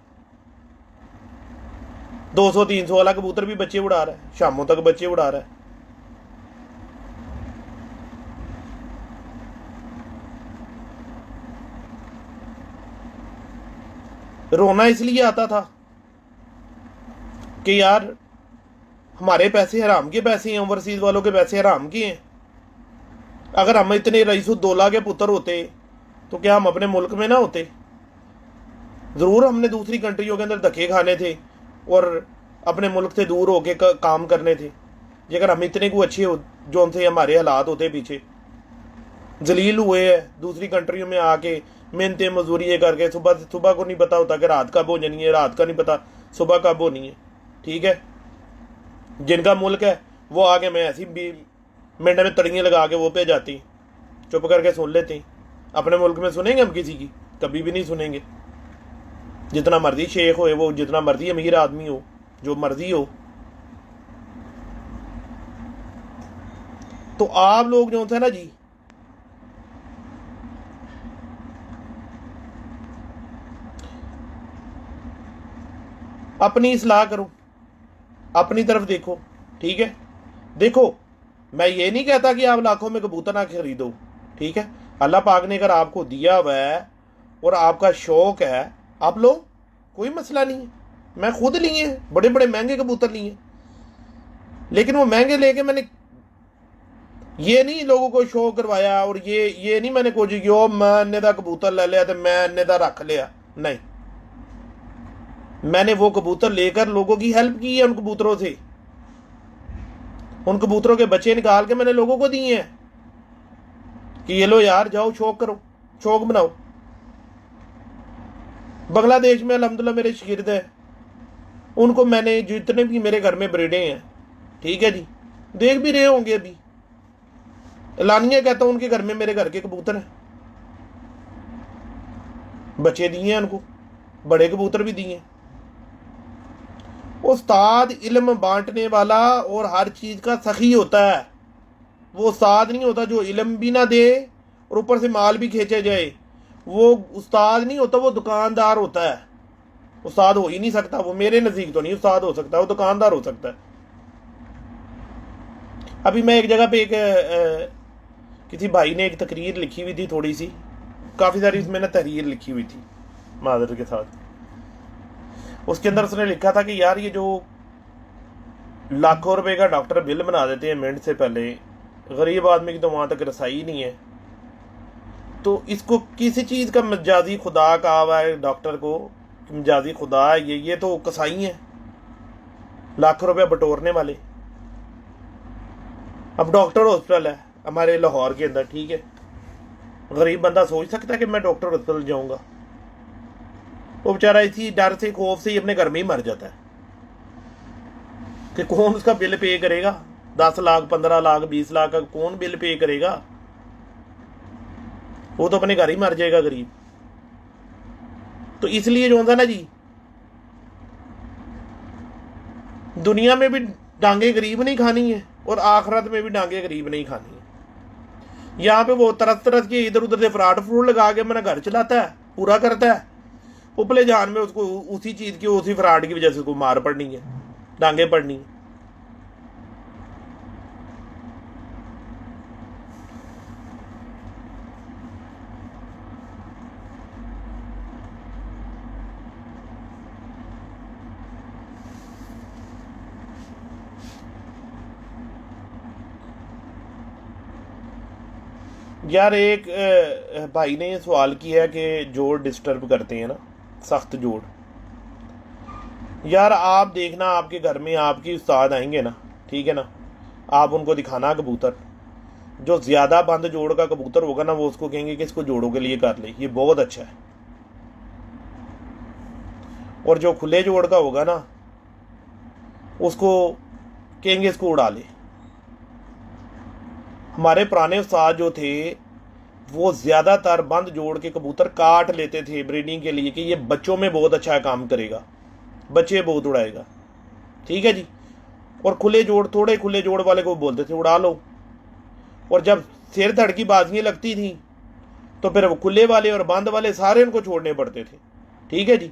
200-300 वाला कबूतर भी बच्चे उड़ा रहा है, शामों तक बच्चे उड़ा रहा है। रोना इसलिए आता था कि यार हमारे पैसे हराम के पैसे हैं, ओवरसीज वालों के पैसे हराम के हैं। अगर हम इतने रईसुद्दौला के पुत्र होते तो क्या हम अपने मुल्क में ना होते? ज़रूर हमने दूसरी कंट्रियों के अंदर धक्के खाने थे और अपने मुल्क से दूर होके काम करने थे। अगर हम इतने को अच्छे जो उनसे हमारे हालात होते, पीछे जलील हुए हैं दूसरी कंट्रियों में आके मेहनतें मजदूरी करके, सुबह को नहीं पता होता कि रात कब हो जानी है, रात का नहीं पता सुबह कब होनी है। ठीक है, जिनका मुल्क है वो आगे मैं ऐसी भी मेंढे में तड़ियाँ लगा के वो पे जाती, चुप करके सुन लेती। अपने मुल्क में सुनेंगे हम किसी की? कभी भी नहीं सुनेंगे। जितना मर्जी शेख हो, वो जितना मर्जी अमीर आदमी हो, जो मर्जी हो। तो आप लोग जो थे ना जी, अपनी इस्लाह करो, अपनी तरफ देखो। ठीक है, देखो मैं ये नहीं कहता कि आप लाखों में कबूतर ना खरीदो। ठीक है, अल्लाह पाक ने अगर आपको दिया हुआ है और आपका शौक है, आप लो, कोई मसला नहीं है। मैं खुद लिए हैं बड़े बड़े महंगे कबूतर लिए, लेकिन वो महंगे लेके मैंने ये नहीं लोगों को शो करवाया, और ये नहीं मैंने कुछ यो मैं इन्ने दा कबूतर ले लिया तो मैं इन्ने दा रख लिया। नहीं, मैंने वो कबूतर लेकर लोगों की हेल्प की है। उन कबूतरों से, उन कबूतरों के बच्चे निकाल के मैंने लोगों को दिए हैं कि ये लो यार, जाओ शौक करो, शौक बनाओ। बांग्लादेश में अल्हम्दुलिल्लाह मेरे शागिर्द है, उनको मैंने जितने भी मेरे घर में ब्रीडें हैं, ठीक है जी, देख भी रहे होंगे अभी, लानिया कहता हूं उनके घर में मेरे घर के कबूतर हैं, बच्चे दिए हैं उनको, बड़े कबूतर भी दिए। उस्ताद इल्म बांटने वाला और हर चीज़ का सखी होता है। वो उस्ताद नहीं होता जो इल्म भी ना दे और ऊपर से माल भी खींचे जाए। वो उस्ताद नहीं होता, वो दुकानदार होता है। उस्ताद हो ही नहीं सकता वो, मेरे नज़दीक तो नहीं उस्ताद हो सकता, वो दुकानदार हो सकता है। अभी मैं एक जगह पे किसी भाई ने एक तकरीर लिखी हुई थी, थोड़ी सी, काफ़ी सारी इसमें ना तहरीर लिखी हुई थी मादर के साथ। उसके अंदर उसने लिखा था कि यार ये जो लाखों रुपए का डॉक्टर बिल बना देते हैं मिनट से पहले, गरीब आदमी की तो वहाँ तक रसाई नहीं है, तो इसको किसी चीज़ का मजाजी खुदा कहा हुआ है डॉक्टर को, मजाजी खुदा है ये तो कसाई हैं, लाखों रुपया बटोरने वाले। अब डॉक्टर हॉस्पिटल है हमारे लाहौर के अंदर, ठीक है, गरीब बंदा सोच सकता है कि मैं डॉक्टर हॉस्पिटल जाऊंगा? वो बेचारा इसी डर से, खौफ से ही अपने घर में ही मर जाता है कि कौन उसका बिल पे करेगा। 10 लाख 15 लाख 20 लाख का कौन बिल पे करेगा? वो तो अपने घर ही मर जाएगा गरीब। तो इसलिए जो होता ना जी, दुनिया में भी डांगे गरीब नहीं खानी है और आखिरत में भी डांगे गरीब नहीं खानी है। यहाँ पे वो तरस तरस के इधर उधर से फ्राड फ्रूड लगा के मेरा घर चलाता है, पूरा करता है, उपले जान में उसको उसी चीज़ की, उसी फ्राड की वजह से उसको मार पड़नी है, डांगे पड़नी है। यार एक भाई ने ये सवाल किया है कि जोड़ डिस्टर्ब करते हैं ना, सख्त जोड़। यार आप देखना, आपके घर में आपकी उस्ताद आएंगे ना, ठीक है ना, आप उनको दिखाना कबूतर, जो ज़्यादा बंद जोड़ का कबूतर होगा ना, वो उसको कहेंगे कि इसको जोड़ों के लिए कर ले, ये बहुत अच्छा है। और जो खुले जोड़ का होगा ना, उसको कहेंगे इसको उड़ा ले। हमारे पुराने उस्ताद जो थे वो ज़्यादातर बंद जोड़ के कबूतर काट लेते थे ब्रीडिंग के लिए कि ये बच्चों में बहुत अच्छा काम करेगा, बच्चे बहुत उड़ाएगा, ठीक है जी। और खुले जोड़, थोड़े खुले जोड़ वाले को बोलते थे उड़ा लो, और जब सिर धड़ की बाजियाँ लगती थी तो फिर वो खुले वाले और बंद वाले सारे उनको छोड़ने पड़ते थे, ठीक है जी।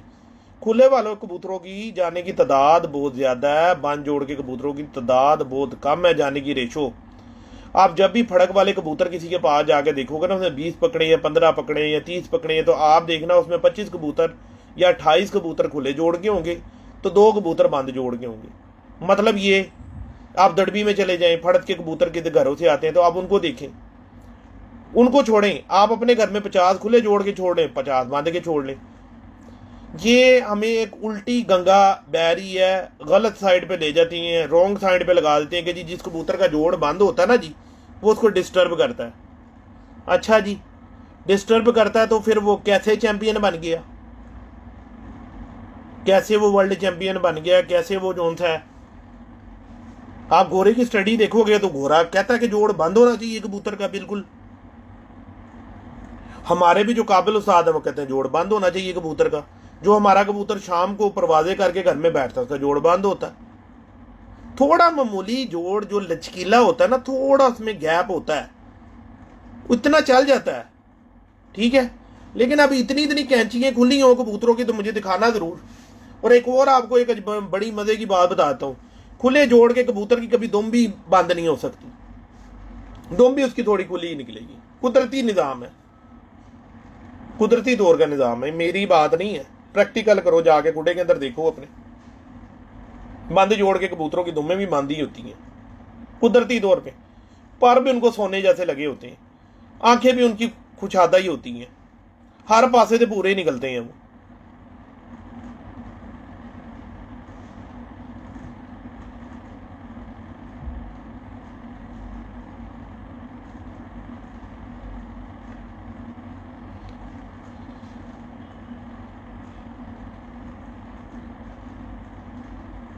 खुले वालों कबूतरों की जाने की तादाद बहुत ज़्यादा है, बंद जोड़ के कबूतरों की तादाद बहुत कम है जाने की रेशो। आप जब भी फड़क वाले कबूतर किसी के पास जाके देखोगे ना, उसने 20 पकड़े या 15 पकड़े या 30 पकड़े, तो आप देखना उसमें 25 कबूतर या 28 कबूतर खुले जोड़ के होंगे, तो 2 कबूतर बंद जोड़ के होंगे। मतलब ये आप दड़बी में चले जाएं, फड़क के कबूतर के घरों से आते हैं तो आप उनको देखें, उनको छोड़ें। आप अपने घर में 50 खुले जोड़ के छोड़ लें, 50 बांध के छोड़ लें। ये हमें एक उल्टी गंगा बह रही है, गलत साइड पे ले जाती हैं, रॉन्ग साइड पे लगा देते हैं कि जी जिस कबूतर का जोड़ बंद होता है ना जी, वो उसको डिस्टर्ब करता है। अच्छा जी, डिस्टर्ब करता है तो फिर वो कैसे चैंपियन बन गया, कैसे वो वर्ल्ड चैंपियन बन गया, कैसे वो जोन सा है। आप घोड़े की स्टडी देखोगे तो घोड़ा कहता है कि जोड़ बंद होना चाहिए कबूतर का, बिल्कुल। हमारे भी जो काबिल उस्ताद है वो कहते हैं जोड़ बंद होना चाहिए कबूतर का। जो हमारा कबूतर शाम को परवाजे करके घर में बैठता है उसका जोड़ बंद होता है। थोड़ा मामूली जोड़ जो लचकीला होता है ना, थोड़ा उसमें गैप होता है, उतना चल जाता है, ठीक है। लेकिन अब इतनी इतनी कैंचियां खुली हों कबूतरों की तो मुझे दिखाना जरूर। और एक और आपको एक बड़ी मजे की बात बताता हूँ, खुले जोड़ के कबूतर की कभी दुम भी बंद नहीं हो सकती, दुम भी उसकी थोड़ी खुली ही निकलेगी। कुदरती निज़ाम है, कुदरती तौर का निज़ाम है, मेरी बात नहीं है। प्रैक्टिकल करो, जाके कुड़े के अंदर देखो अपने, बंद जोड़ के कबूतरों की दुम्में भी बंद ही होती हैं कुदरती तौर पे। पर भी उनको सोने जैसे लगे होते हैं, आंखें भी उनकी खुशादा ही होती हैं, हर पासे से पूरे ही निकलते हैं वो।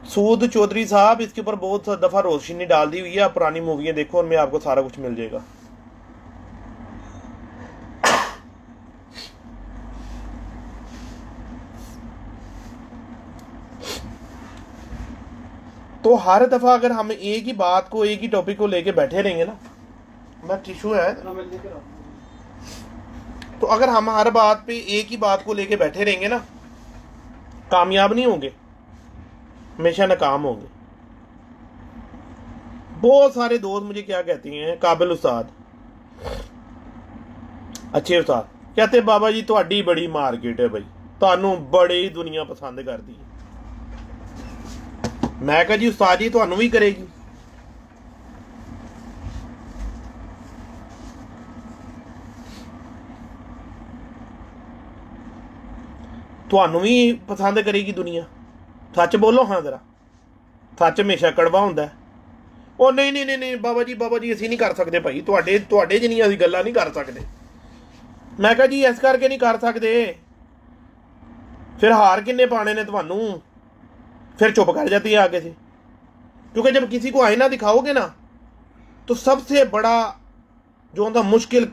सूद चौधरी साहब, इसके ऊपर बहुत दफ़ा रोशनी डाल दी हुई है, आप पुरानी मूवियाँ देखो, उनमें आपको सारा कुछ मिल जाएगा। तो हर दफ़ा अगर हम एक ही बात को, एक ही टॉपिक को लेके बैठे रहेंगे ना, मैं टिशू है, तो अगर हम हर बात पे एक ही बात को लेके बैठे रहेंगे ना, कामयाब नहीं होंगे, हमेशा नाकाम होंगे। बहुत सारे दोस्त मुझे क्या कहते हैं, काबिल उस्ताद, अच्छे उस्ताद, कहते बाबा जी तुहाडी बड़ी मार्केट है भाई, तुहानू बड़ी दुनिया पसंद करती है। मैं कहा जी उस्ताद जी तुहानू भी करेगी, तुहानू भी पसंद करेगी दुनिया। सच बोलो हाँ जरा, सच हमेशा कड़वा होंदा है। ਉਹ नहीं नहीं नहीं नहीं बाबा जी ਅਸੀਂ नहीं कर सकते भाई, ਤੁਹਾਡੇ ਜਿੰਨੀਆਂ ਅਸੀਂ ਗੱਲਾਂ नहीं कर सकते। मैं कहा जी इस करके नहीं कर सकते, फिर हार किन्ने पाने ने ਤੁਹਾਨੂੰ, फिर चुप कर जाती है आगे से। क्योंकि जब किसी को आईना दिखाओगे ना, तो सबसे बड़ा जो होता मुश्किल,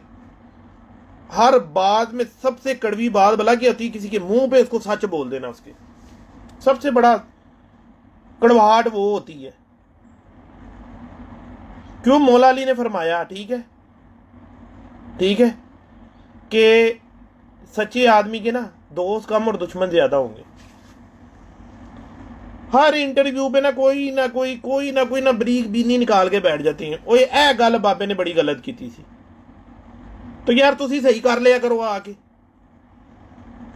हर बात में सबसे कड़वी बात भला क्या होती है, किसी के मुंह पे उसको सच बोल देना, उसके सबसे बड़ा कड़वाहट वो होती है। क्यों मौला अली ने फरमाया, ठीक है कि सच्चे आदमी के ना दोस्त कम और दुश्मन ज्यादा होंगे। हर इंटरव्यू पे ना कोई ना बरीक बीनी निकाल के बैठ जाती हैं, ओए ए गल बाबे ने बड़ी गलत की थी, तो यार तुसी सही कर लिया करो, आके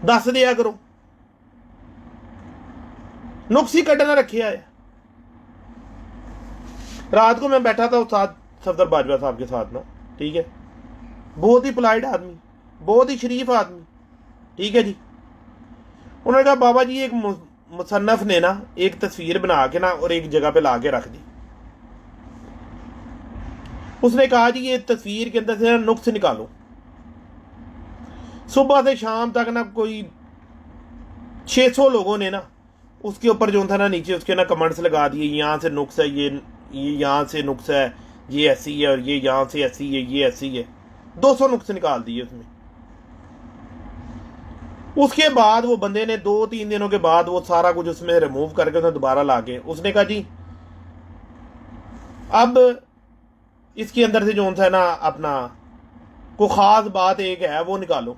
दस दिया करो, नुक्स ही कटना रखिया है। रात को मैं बैठा था उस्ताद सफदर बाजवा साहब के साथ ना, ठीक है, बहुत ही पोलाइट आदमी, बहुत ही शरीफ आदमी, ठीक है जी। उन्होंने कहा बाबा जी एक मुसन्नफ ने ना एक तस्वीर बना के ना और एक जगह पे ला के रख दी। उसने कहा जी ये तस्वीर के अंदर से नुक्स निकालो। सुबह से शाम तक ना कोई 600 लोगों ने ना उसके ऊपर जो था ना नीचे उसके ना कमेंट्स लगा दिए, यहाँ से नुक्स है, ये यहाँ से नुक्स है, ये ऐसी है, और ये यहाँ से ऐसी है, ये ऐसी है। 200 नुक्स निकाल दिए उसमें। उसके बाद वो बंदे ने 2-3 दिनों के बाद वो सारा कुछ उसमें रिमूव करके उसने दोबारा ला के उसने कहा जी अब इसके अंदर से जो सा है ना अपना को खास बात एक है वो निकालो।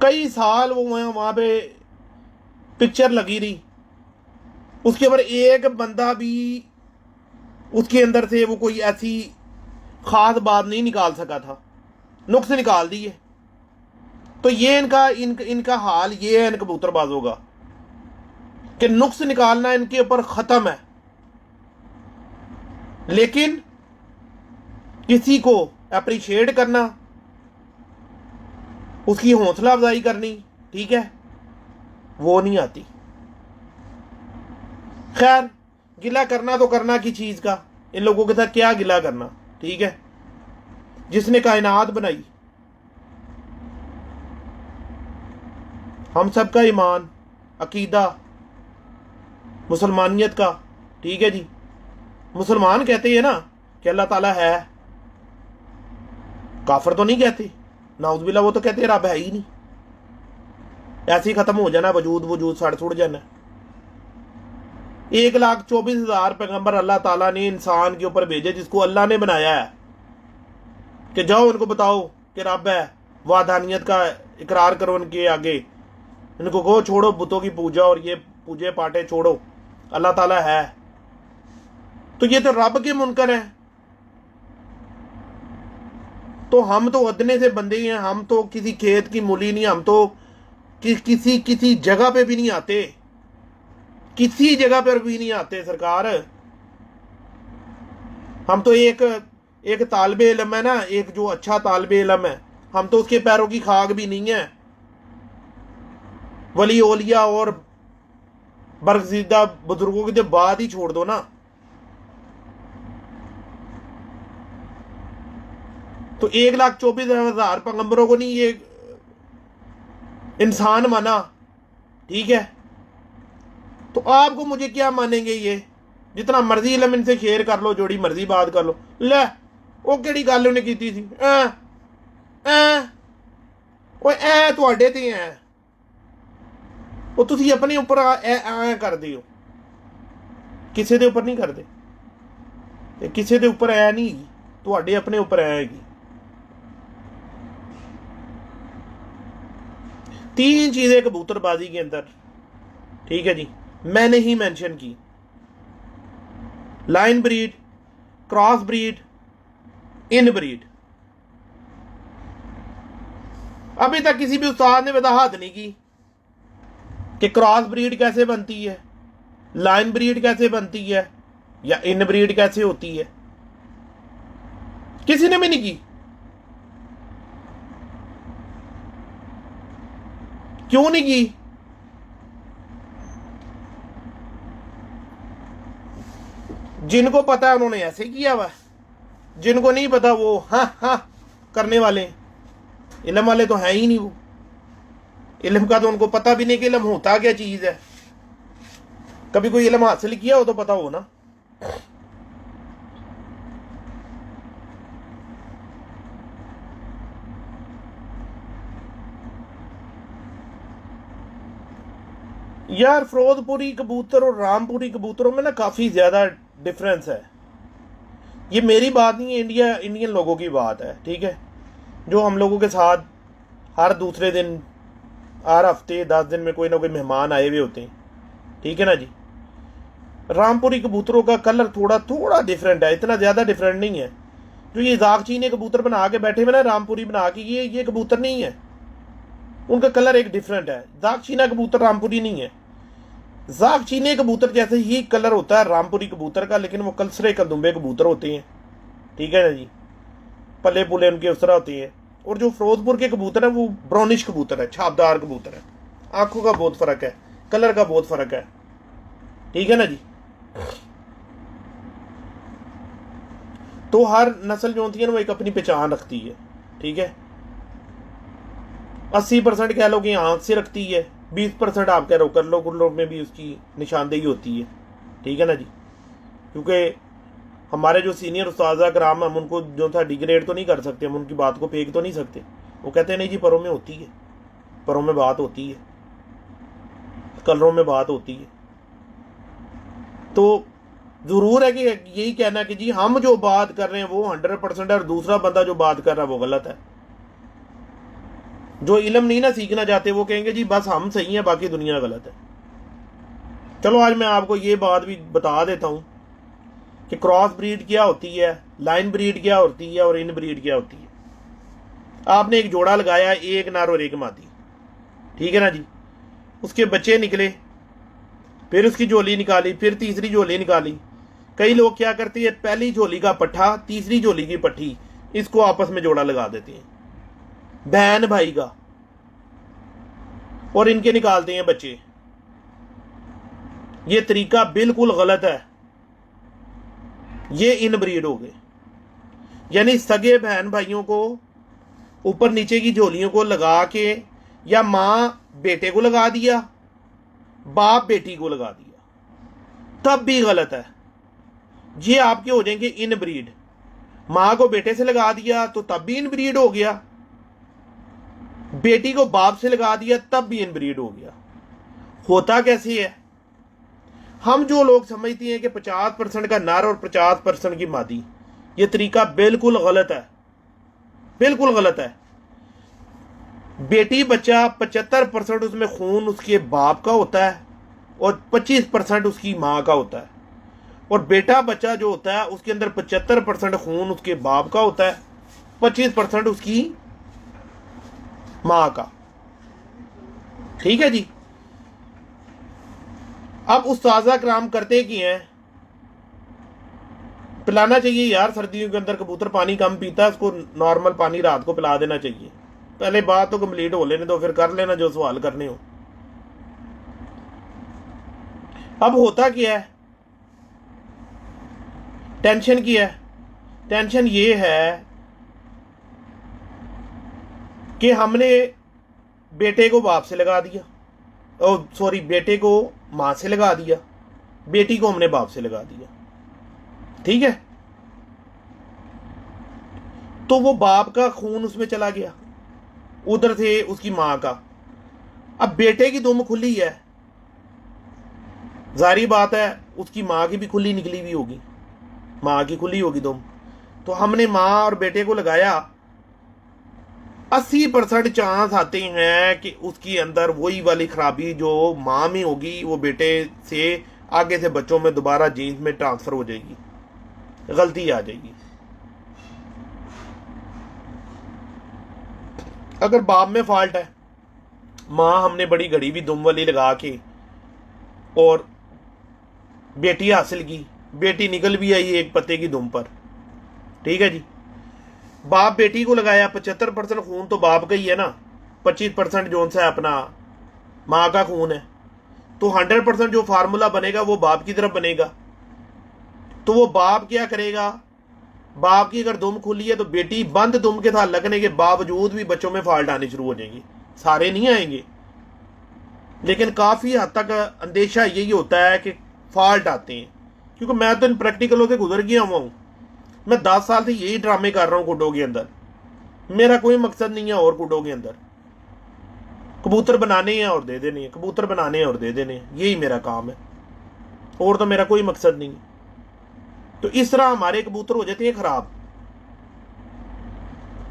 कई साल वो वहां पे पिक्चर लगी रही, उसके ऊपर एक बंदा भी उसके अंदर से वो कोई ऐसी खास बात नहीं निकाल सका था, नुक्स निकाल दिए। तो ये इनका हाल ये है इन कबूतरबाजों का कि नुक्स निकालना इनके ऊपर खत्म है, लेकिन किसी को अप्रिशिएट करना, उसकी हौसला अफजाई करनी, ठीक है, वो नहीं आती। खैर गिला करना तो करना की चीज का, इन लोगों के साथ क्या गिला करना, ठीक है। जिसने कायनात बनाई, हम सबका ईमान अकीदा मुसलमानियत का, ठीक है जी। मुसलमान कहते हैं ना कि अल्लाह ताला है, काफिर तो नहीं कहते, नाउज़ुबिल्लाह, वो तो कहते हैं रब है ही नहीं, ऐसे ही खत्म हो जाना, वजूद सड़ सुड़ जाना। 1,24,000 पैगंबर अल्लाह ताला ने इंसान के ऊपर भेजे, जिसको अल्लाह ने बनाया है कि जाओ उनको बताओ कि रब है, वादानियत का इकरार करो उनके आगे, इनको कहो छोड़ो बुतों की पूजा और ये पूजे पाटे छोड़ो, अल्लाह ताला है। तो ये तो रब के मुनकर है। तो हम तो अदने से बंदे हैं, हम तो किसी खेत की मूली नहीं, हम तो किसी जगह पे भी नहीं आते, किसी जगह पर भी नहीं आते सरकार। हम तो एक तालिबे इल्म है ना, एक जो अच्छा तालिबे इल्म है, हम तो उसके पैरों की खाक भी नहीं है। वली ओलिया और बरगज़ीदा बुजुर्गों की बात ही छोड़ दो ना। तो 1,24,000 पैगंबरों को नहीं ये इंसान माना, ठीक है। तो आपको मुझे क्या मानेंगे, ये जितना मर्जी इल्म इनसे शेयर कर लो, जोड़ी मर्जी बात कर लो, ले वो केड़ी गल उन्हें की थी, तुहाडे ते है, वो तुसी अपने उपर करदे हो, किसी के उपर नहीं करते, किसी के उपर ऐ नहीं, तुहाडे अपने उपर ऐ हैगी। 3 चीजें कबूतरबाजी के अंदर, ठीक है जी, मैंने ही मेंशन की, लाइन ब्रीड, क्रॉस ब्रीड, इन ब्रीड। अभी तक किसी भी उस्ताद ने वजाहत नहीं की कि क्रॉस ब्रीड कैसे बनती है, लाइन ब्रीड कैसे बनती है, या इन ब्रीड कैसे होती है, किसी ने भी नहीं की। क्यों नहीं की? जिनको पता है उन्होंने ऐसे किया हुआ, जिनको नहीं पता वो हाँ करने वाले, इल्म वाले तो है ही नहीं। वो इल्म का तो उनको पता भी नहीं कि इल्म होता क्या चीज है। कभी कोई इल्म हासिल किया हो तो पता हो ना। यार फिरोजपुरी कबूतर और रामपुरी कबूतरों में ना काफ़ी ज़्यादा डिफरेंस है। ये मेरी बात नहीं है, इंडियन लोगों की बात है, ठीक है, जो हम लोगों के साथ हर दूसरे दिन, हर हफ्ते 10 दिन में कोई ना कोई मेहमान आए हुए होते हैं, ठीक है ना जी। रामपुरी कबूतरों का कलर थोड़ा डिफरेंट है, इतना ज़्यादा डिफरेंट नहीं है। जो ये जागचीने कबूतर बना के बैठे हुए ना, रामपुरी बना के, ये कबूतर नहीं है, उनका कलर एक डिफरेंट है। जागचीना कबूतर रामपुरी नहीं है। जागचीने कबूतर जैसे ही कलर होता है रामपुरी कबूतर का, लेकिन वो कलसरे कलदुम्बे कबूतर होते हैं, ठीक है ना जी, पले पुले उनके उस तरह होते हैं। और जो फिरोजपुर के कबूतर है वो ब्राउनिश कबूतर है, छापदार कबूतर है, आंखों का बहुत फर्क है, कलर का बहुत फर्क है, ठीक है ना जी। तो हर नस्ल जो होती है ना वो एक अपनी पहचान रखती है, ठीक है। 80% कह लो कि आंख से रखती है, 20% आप कह लो कर लो में भी उसकी निशानदेही होती है, ठीक है ना जी। क्योंकि हमारे जो सीनियर उस्ताज़ा कराम, हम उनको जो था डिग्रेड तो नहीं कर सकते, हम उनकी बात को फेंक तो नहीं सकते। वो कहते हैं नहीं जी परों में होती है, परों में बात होती है, कलरों में बात होती है। तो ज़रूर है कि यही कहना कि जी हम जो बात कर रहे हैं वो 100% है और दूसरा बंदा जो बात कर रहा है वो गलत है। जो इल्म नहीं ना सीखना चाहते वो कहेंगे जी बस हम सही हैं बाकी दुनिया गलत है। चलो आज मैं आपको ये बात भी बता देता हूँ कि क्रॉस ब्रीड क्या होती है, लाइन ब्रीड क्या होती है और इन ब्रीड क्या होती है। आपने एक जोड़ा लगाया, एक नर और एक मादी, ठीक है ना जी। उसके बच्चे निकले, फिर उसकी झोली निकाली, फिर तीसरी झोली निकाली। कई लोग क्या करते हैं, पहली झोली का पट्ठा तीसरी झोली की पट्टी, इसको आपस में जोड़ा लगा देते हैं, बहन भाई का, और इनके निकालते हैं बच्चे। ये तरीका बिल्कुल गलत है। ये इनब्रीड हो गए, यानी सगे बहन भाइयों को ऊपर नीचे की झोलियों को लगा के, या मां बेटे को लगा दिया, बाप बेटी को लगा दिया, तब भी गलत है। ये आपके हो जाएंगे इनब्रीड। मां को बेटे से लगा दिया तो तब भी इनब्रीड हो गया, बेटी को बाप से लगा दिया तब भी इनब्रीड हो गया। होता कैसे है, हम जो लोग समझते हैं कि 50% का नर और 50% की मादी, ये तरीका बिल्कुल गलत है, बिल्कुल गलत है। बेटी बच्चा 75% उसमें खून उसके बाप का होता है और 25% उसकी मां का होता है, और बेटा बच्चा जो होता है उसके अंदर 75% खून उसके बाप का होता है, 25% उसकी मां का। ठीक है जी। अब उस्ताज़ा कराम करते की हैं, पिलाना चाहिए यार, सर्दियों के अंदर कबूतर पानी कम पीता है, उसको नॉर्मल पानी रात को पिला देना चाहिए। पहले बात तो कंप्लीट हो लेने दो, फिर कर लेना जो सवाल करने हो। अब होता क्या है, टेंशन की है, टेंशन ये है कि हमने बेटे को बाप से लगा दिया, और सॉरी बेटे को मां से लगा दिया, बेटी को हमने बाप से लगा दिया, ठीक है। तो वो बाप का खून उसमें चला गया, उधर से उसकी मां का। अब बेटे की दुम खुली है, जारी बात है उसकी मां की भी खुली निकली हुई होगी, मां की खुली होगी दुम। तो हमने मां और बेटे को लगाया, 80% चांस आते हैं कि उसकी अंदर वही वाली खराबी जो मां में होगी वो बेटे से आगे से बच्चों में दोबारा जीन्स में ट्रांसफर हो जाएगी, गलती आ जाएगी। अगर बाप में फॉल्ट है, मां हमने बड़ी घड़ी भी दुम वाली लगा के और बेटी हासिल की, बेटी निकल भी आई एक पत्ते की दुम पर, ठीक है जी। बाप बेटी को लगाया, 75% खून तो बाप का ही है ना, 25% जो सा अपना मां का खून है, तो 100% जो फार्मूला बनेगा वो बाप की तरफ बनेगा। तो वो बाप क्या करेगा, बाप की अगर दुम खुली है तो बेटी बंद दुम के साथ लगने के बावजूद भी बच्चों में फॉल्ट आने शुरू हो जाएंगे। सारे नहीं आएंगे, लेकिन काफी हद तक अंदेशा यही होता है कि फॉल्ट आते हैं, क्योंकि मैं तो इन प्रैक्टिकलों से गुजर गया हुआ हूं। मैं 10 साल से यही ड्रामे कर रहा हूं कुडो के अंदर, मेरा कोई मकसद नहीं है और कुडो के अंदर कबूतर बनाने हैं और दे देने हैं, कबूतर बनाने हैं और दे देने हैं, यही मेरा काम है, और तो मेरा कोई मकसद नहीं है। तो इस तरह हमारे कबूतर हो जाते हैं खराब।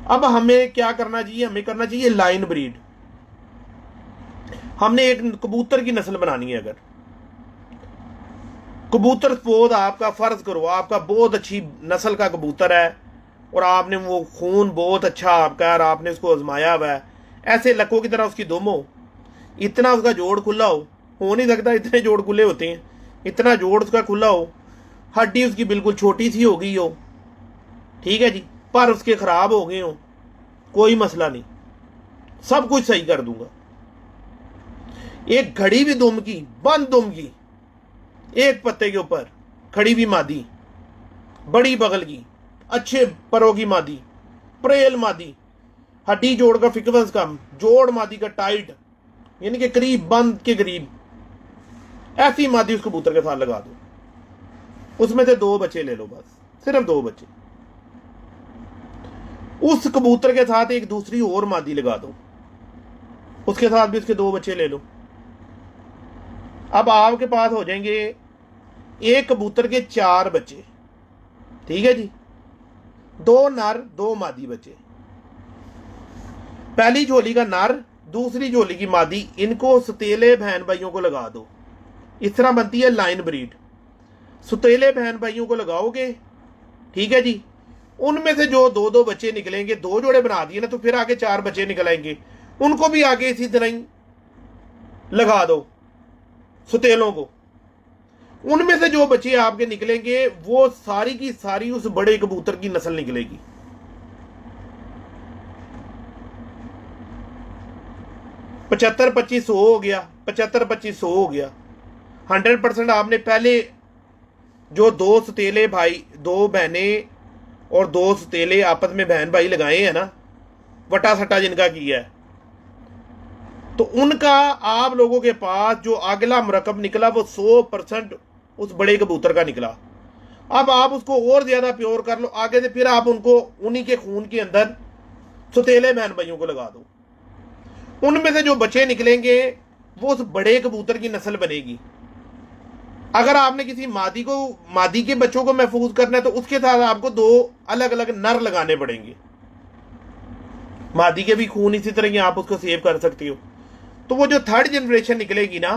अब हमें क्या करना चाहिए, हमें करना चाहिए लाइन ब्रीड। हमने एक कबूतर की नस्ल बनानी है। अगर कबूतर स्पोज आपका, फर्ज करो आपका बहुत अच्छी नस्ल का कबूतर है और आपने वो खून बहुत अच्छा आपका और आपने उसको आजमाया हुआ है, ऐसे लक्कों की तरह उसकी दुम हो, इतना उसका जोड़ खुला हो नहीं सकता, इतने जोड़ खुले होते हैं, इतना जोड़ उसका खुला हो, हड्डी उसकी बिल्कुल छोटी सी हो गई हो, ठीक है जी, पर उसके खराब हो गए हो, कोई मसला नहीं, सब कुछ सही कर दूंगा। एक घड़ी भी दुम की, बंद दुम की, एक पत्ते के ऊपर खड़ी भी मादी, बड़ी बगल की, अच्छे परों की मादी, प्रेल मादी, हड्डी जोड़ का फिकवंस कम, जोड़ मादी का टाइट, यानी कि करीब बंद के करीब, ऐसी मादी उस कबूतर के साथ लगा दो, उसमें से 2 बच्चे ले लो बस, सिर्फ 2 बच्चे। उस कबूतर के साथ एक दूसरी और मादी लगा दो, उसके साथ भी उसके 2 बच्चे ले लो। अब आपके पास हो जाएंगे एक कबूतर के 4 बच्चे, ठीक है जी। 2 नर 2 मादी बच्चे, पहली झोली का नर, दूसरी झोली की मादी, इनको सुतेले बहन भाइयों को लगा दो। इस तरह बनती है लाइन ब्रीड। सुतेले बहन भाइयों को लगाओगे, ठीक है जी। उनमें से जो 2-2 बच्चे निकलेंगे, 2 जोड़े बना दिए ना, तो फिर आगे 4 बच्चे निकलेंगे, उनको भी आगे इसी तरह ही लगा दो सुतेलों को। उनमें से जो बच्चे आपके निकलेंगे वो सारी की सारी उस बड़े कबूतर की नस्ल निकलेगी। पचहत्तर 25 100 हो गया, 75 25 100 हो गया। 100% आपने पहले जो 2 सतेले भाई, 2 बहनें और 2 सतेले आपस में बहन भाई लगाए हैं ना, वटा सटा जिनका किया है, तो उनका आप लोगों के पास जो अगला मरकब निकला वो 100% उस बड़े कबूतर का निकला। अब आप उसको और ज्यादा प्योर कर लो, आगे से फिर आप उनको उन्हीं के खून के अंदर सुतेले बहन भाइयों को लगा दो। उनमें से जो बच्चे निकलेंगे वो उस बड़े कबूतर की नस्ल बनेगी। अगर आपने किसी मादी के बच्चों को महफूज करना है तो उसके साथ आपको 2 अलग अलग नर लगाने पड़ेंगे। मादी के भी खून इसी तरह की आप उसको सेव कर सकते हो। तो वो जो 3rd जनरेशन निकलेगी ना,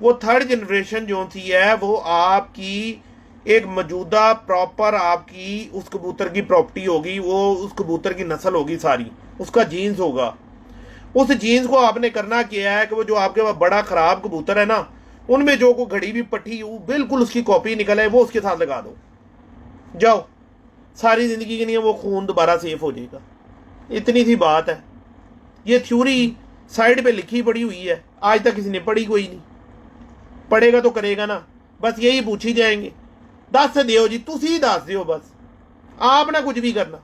वो 3rd जनरेशन जो सी है वो आपकी एक मौजूदा प्रॉपर आपकी उस कबूतर की प्रॉपर्टी होगी, वो उस कबूतर की नस्ल होगी सारी, उसका जीन्स होगा। उस जीन्स को आपने करना क्या है कि वो जो आपके पास बड़ा खराब कबूतर है ना, उनमें जो को घड़ी भी पट्टी बिल्कुल उसकी कॉपी निकल है, वो उसके साथ लगा दो, जाओ, सारी जिंदगी के लिए वो खून दोबारा सेफ हो जाएगा। इतनी सी बात है। ये थ्योरी साइड पे लिखी पड़ी हुई है, आज तक किसी ने पढ़ी कोई नहीं। पढ़ेगा तो करेगा ना, बस यही पूछी जाएंगे, दस दियो जी, तुसी दस दियो बस, आप ना कुछ भी करना,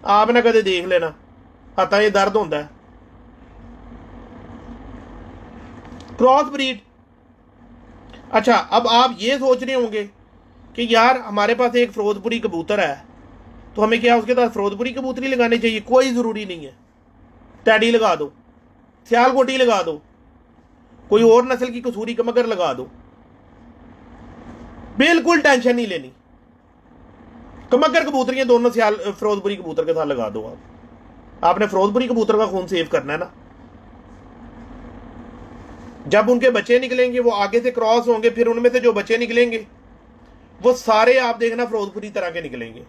आप ना कदे देख लेना, हथा ये दर्द होता है। Cross breed. अच्छा, अब आप ये सोच रहे होंगे कि यार हमारे पास एक फिरोजपुरी कबूतर है, तो हमें क्या उसके साथ फिरोजपुरी कबूतरी लगानी चाहिए? कोई ज़रूरी नहीं है। टैडी लगा दो, सियालकोटी लगा दो, कोई और नस्ल की कसूरी कमगर लगा दो, बिल्कुल टेंशन नहीं लेनी। कमगर कबूतरियां दोनों फिरोजपुरी कबूतर के साथ लगा दो। आपने फिरोजपुरी कबूतर का खून सेव करना है ना। जब उनके बच्चे निकलेंगे वो आगे से क्रॉस होंगे, फिर उनमें से जो बच्चे निकलेंगे वो सारे आप देखना फिरोजपुरी तरह के निकलेंगे।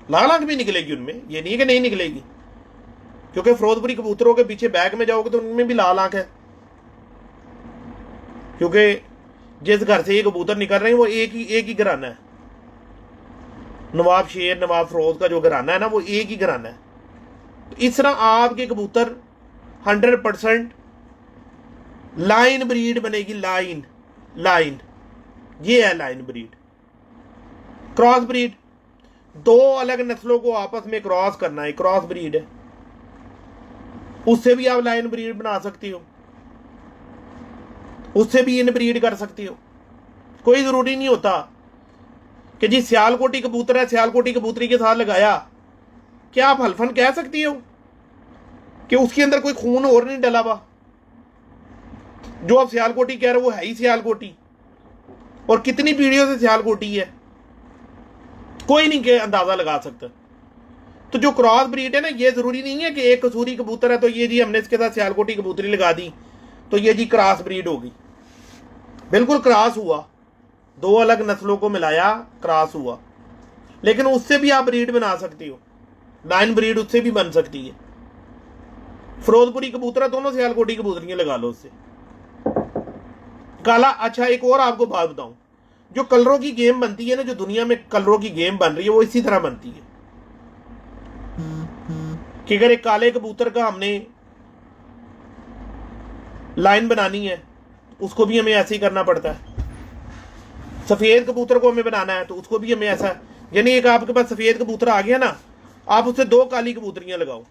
लाल आंख भी निकलेगी उनमें, ये नहीं है कि नहीं निकलेगी, क्योंकि फिरोजपुरी कबूतरों के पीछे बैग में जाओगे तो उनमें भी लाल आंख है, क्योंकि जिस घर से ये कबूतर निकल रहे हैं वो एक ही घराना है। नवाब शेर, नवाब फिरोज का जो घराना है ना, वो एक ही घराना है। तो इस तरह आपके कबूतर 100% लाइन ब्रीड बनेगी। लाइन ये है लाइन ब्रीड। क्रॉस ब्रीड, 2 अलग नस्लों को आपस में क्रॉस करना है, क्रॉस ब्रीड है। उससे भी आप लाइन ब्रीड बना सकती हो, उससे भी इन ब्रीड कर सकती हो। कोई जरूरी नहीं होता कि जी सियालकोटी कबूतर है, सियालकोटी कबूतरी के साथ लगाया। क्या आप हल्फन कह सकती हो कि उसके अंदर कोई खून और नहीं डला हुआ? जो आप सियालकोटी कह रहे हो वो है ही सियालकोटी, और कितनी पीढ़ियों से सियालकोटी है, कोई नहीं के अंदाजा लगा सकता। तो जो क्रॉस ब्रीड है ना, ये जरूरी नहीं है कि एक कसूरी कबूतर है तो ये जी हमने इसके साथ सियालकोटी कबूतरी लगा दी तो ये जी क्रॉस ब्रीड होगी। बिल्कुल क्रॉस हुआ, 2 अलग नस्लों को मिलाया, क्रॉस हुआ। लेकिन उससे भी आप ब्रीड बना सकती हो, लाइन ब्रीड उससे भी बन सकती है। फिरोजपुरी कबूतर है, दोनों सियालकोटी कबूतरियां लगा लो उससे। काला। अच्छा, एक और आपको बात बताऊं, जो कलरों की गेम बनती है ना, जो दुनिया में कलरों की गेम बन रही है, वो इसी तरह बनती है कि अगर एक काले कबूतर का हमने लाइन बनानी है, उसको भी हमें ऐसे ही करना पड़ता है। सफेद कबूतर को हमें बनाना है तो उसको भी हमें ऐसा, यानी एक आपके पास सफेद कबूतर आ गया ना, आप उससे 2 काली कबूतरियां लगाओ,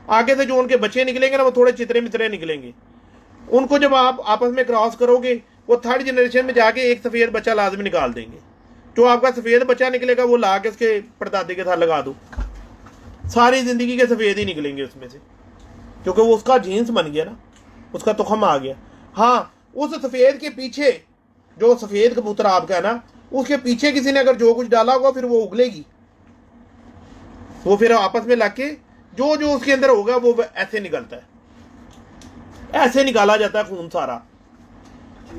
आगे से जो उनके बच्चे निकलेंगे ना वो थोड़े चितरे मितरे निकलेंगे। उनको जब आप आपस में क्रॉस करोगे, वो 3rd जनरेशन में जाके एक सफेद बच्चा लाजमी निकाल देंगे। जो आपका सफ़ेद बच्चा निकलेगा वो ला के उसके परदादे के साथ लगा दो, सारी ज़िंदगी के सफ़ेद ही निकलेंगे उसमें से, क्योंकि वो उसका जीन्स बन गया ना, उसका तुखम आ गया। हाँ, उस सफ़ेद के पीछे जो सफ़ेद कबूतर आपका है ना, उसके पीछे किसी ने अगर जो कुछ डाला होगा फिर वो उगलेगी, वो फिर आपस में लग के जो जो उसके अंदर होगा वो ऐसे निकलता है, ऐसे निकाला जाता है खून सारा।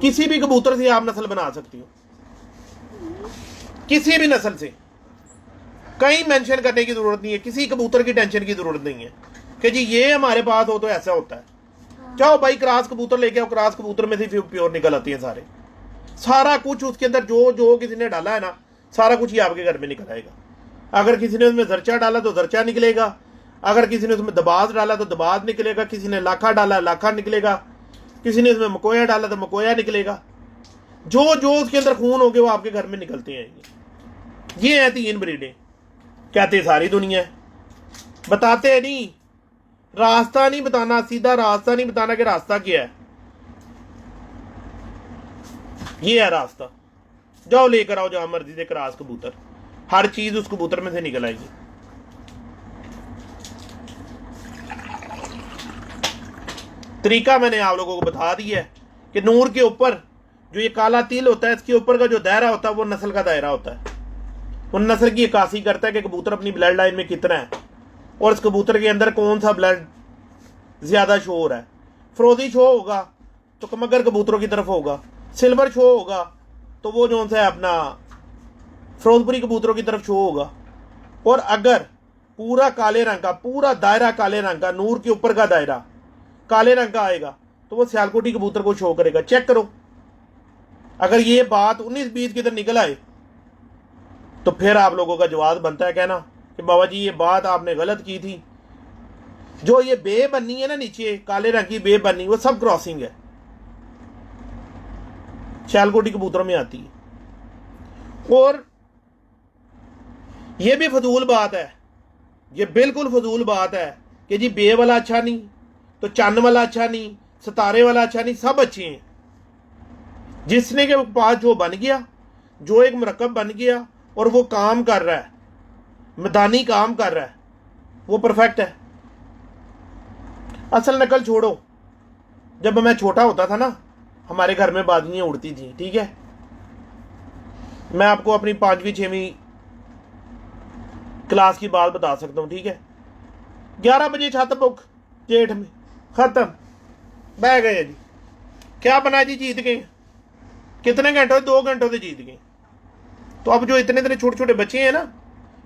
किसी भी कबूतर से आप नस्ल बना सकती हो, किसी भी नस्ल से, कहीं मेंशन करने की जरूरत नहीं है, किसी कबूतर की टेंशन की जरूरत नहीं है कि जी ये हमारे पास हो तो ऐसा होता है। जाओ भाई क्रॉस कबूतर लेके आओ, क्रॉस कबूतर में से प्योर निकल आती है सारे, सारा कुछ उसके अंदर जो जो किसी ने डाला है ना, सारा कुछ ही आपके घर में निकल आएगा। अगर किसी ने उसमें जरचा डाला तो जरचा निकलेगा, अगर किसी ने उसमें दबाज डाला तो दबाज निकलेगा, किसी ने लाखा डाला लाखा निकलेगा, किसी ने उसमें मकोया डाला तो मकोया निकलेगा। जो जो उसके अंदर खून होंगे वो आपके घर में निकलते हैं। ये हैं 3 ब्रीडें, कहते सारी दुनिया है, बताते नहीं, रास्ता नहीं बताना, सीधा रास्ता नहीं बताना कि रास्ता क्या है। ये है रास्ता, जाओ लेकर आओ जहां मर्जी से क्रॉस कबूतर, हर चीज उस कबूतर में से निकल आएगी। तरीका मैंने आप लोगों को बता दिया है कि नूर के ऊपर जो ये काला तिल होता है, इसके ऊपर का जो दायरा होता है वो नस्ल का दायरा होता है, वो नस्ल की अक्कासी करता है कि कबूतर अपनी ब्लड लाइन में कितना है और इस कबूतर के अंदर कौन सा ब्लड ज्यादा शो हो रहा है। फिरोजी शो होगा तो कमगर कबूतरों की तरफ होगा, सिल्वर शो होगा तो वो जो सा है अपना फिरोजपुरी कबूतरों की तरफ शो होगा। और अगर पूरा काले रंग का, पूरा दायरा काले रंग का, नूर के ऊपर का दायरा काले रंग का आएगा तो वो सियालकोटी कबूतर को शो करेगा। चेक करो, अगर ये बात 19-20 की तरह निकल आए तो फिर आप लोगों का जवाब बनता है कहना कि बाबा जी ये बात आपने गलत की थी। जो ये बे बनी है ना नीचे काले रंग की बे बनी, वो सब क्रॉसिंग है, सियालकोटी कबूतरों में आती है। और ये भी फजूल बात है, ये बिल्कुल फजूल बात है कि जी बे वाला अच्छा नहीं तो चन्न वाला अच्छा नहीं, सितारे वाला अच्छा नहीं, सब अच्छे हैं। जिसने के पास जो बन गया, जो एक मुरक्कब बन गया और वो काम कर रहा है, मैदानी काम कर रहा है, वो परफेक्ट है। असल नकल छोड़ो, जब मैं छोटा होता था ना हमारे घर में बाजियाँ उड़ती थी, ठीक है, मैं आपको अपनी 5वीं-6वीं क्लास की बात बता सकता हूँ, ठीक है। 11 बजे छत बुक, जेठ में खत्म, बह गए जी। क्या बना जी, जीत गए। कितने घंटों? 2 घंटों से जीत गए। तो अब जो इतने इतने छोटे छोटे बच्चे हैं ना,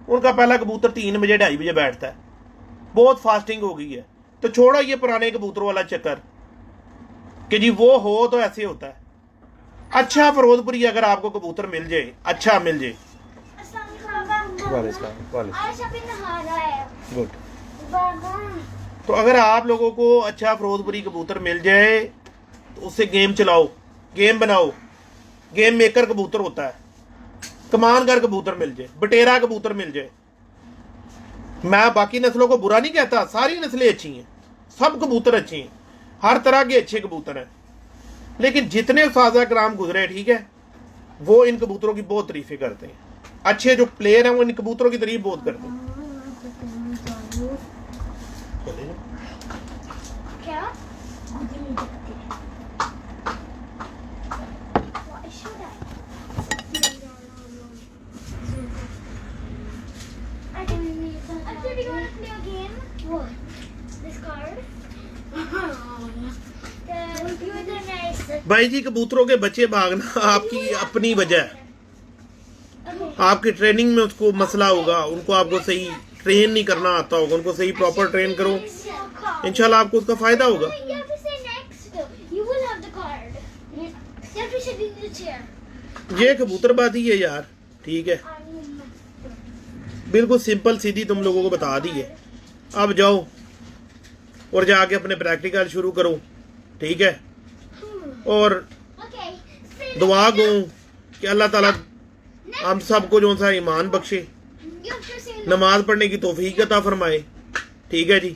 उनका पहला कबूतर 3 बजे 2:30 बजे बैठता है, बहुत फास्टिंग हो गई है। तो छोड़ो ये पुराने कबूतरों वाला चक्कर कि जी वो हो तो ऐसे होता है। अच्छा फिरोजपुरी अगर आपको कबूतर मिल जाए, अच्छा मिल जाए, गुड, तो अगर आप लोगों को अच्छा फिरोजपुरी कबूतर मिल जाए तो उससे गेम चलाओ, गेम बनाओ। गेम मेकर कबूतर होता है, कमानगर कबूतर मिल जाए, बटेरा कबूतर मिल जाए। मैं बाकी नस्लों को बुरा नहीं कहता, सारी नस्लें अच्छी हैं, सब कबूतर अच्छे हैं, हर तरह के अच्छे कबूतर हैं। लेकिन जितने उस्ताद कराम गुजरे, ठीक है, वो इन कबूतरों की बहुत तारीफें करते हैं। अच्छे जो प्लेयर हैं वो इन कबूतरों की तारीफ बहुत करते हैं। क्या? भाई जी कबूतरों के बच्चे भागना आपकी अपनी वजह है, आपकी ट्रेनिंग में उसको मसला होगा, उनको आपको सही ट्रेन नहीं करना आता होगा, उनको सही प्रॉपर ट्रेन करो, इंशाल्लाह आपको उसका फायदा होगा। ये कबूतरबाजी है यार, ठीक है, बिल्कुल सिंपल सीधी तुम लोगों को बता दी है। अब जाओ और जाके अपने प्रैक्टिकल शुरू करो, ठीक है, और दुआ गो कि अल्लाह ताला हम सबको जो सा ईमान बख्शे, नमाज पढ़ने की तौफीक अता फरमाए, ठीक है जी।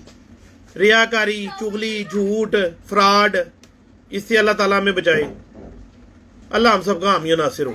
रियाकारी, चुगली, झूठ, फ्रॉड, इससे अल्लाह ताला हमें बचाए। अल्लाह हम सबका हामी नासिर हो।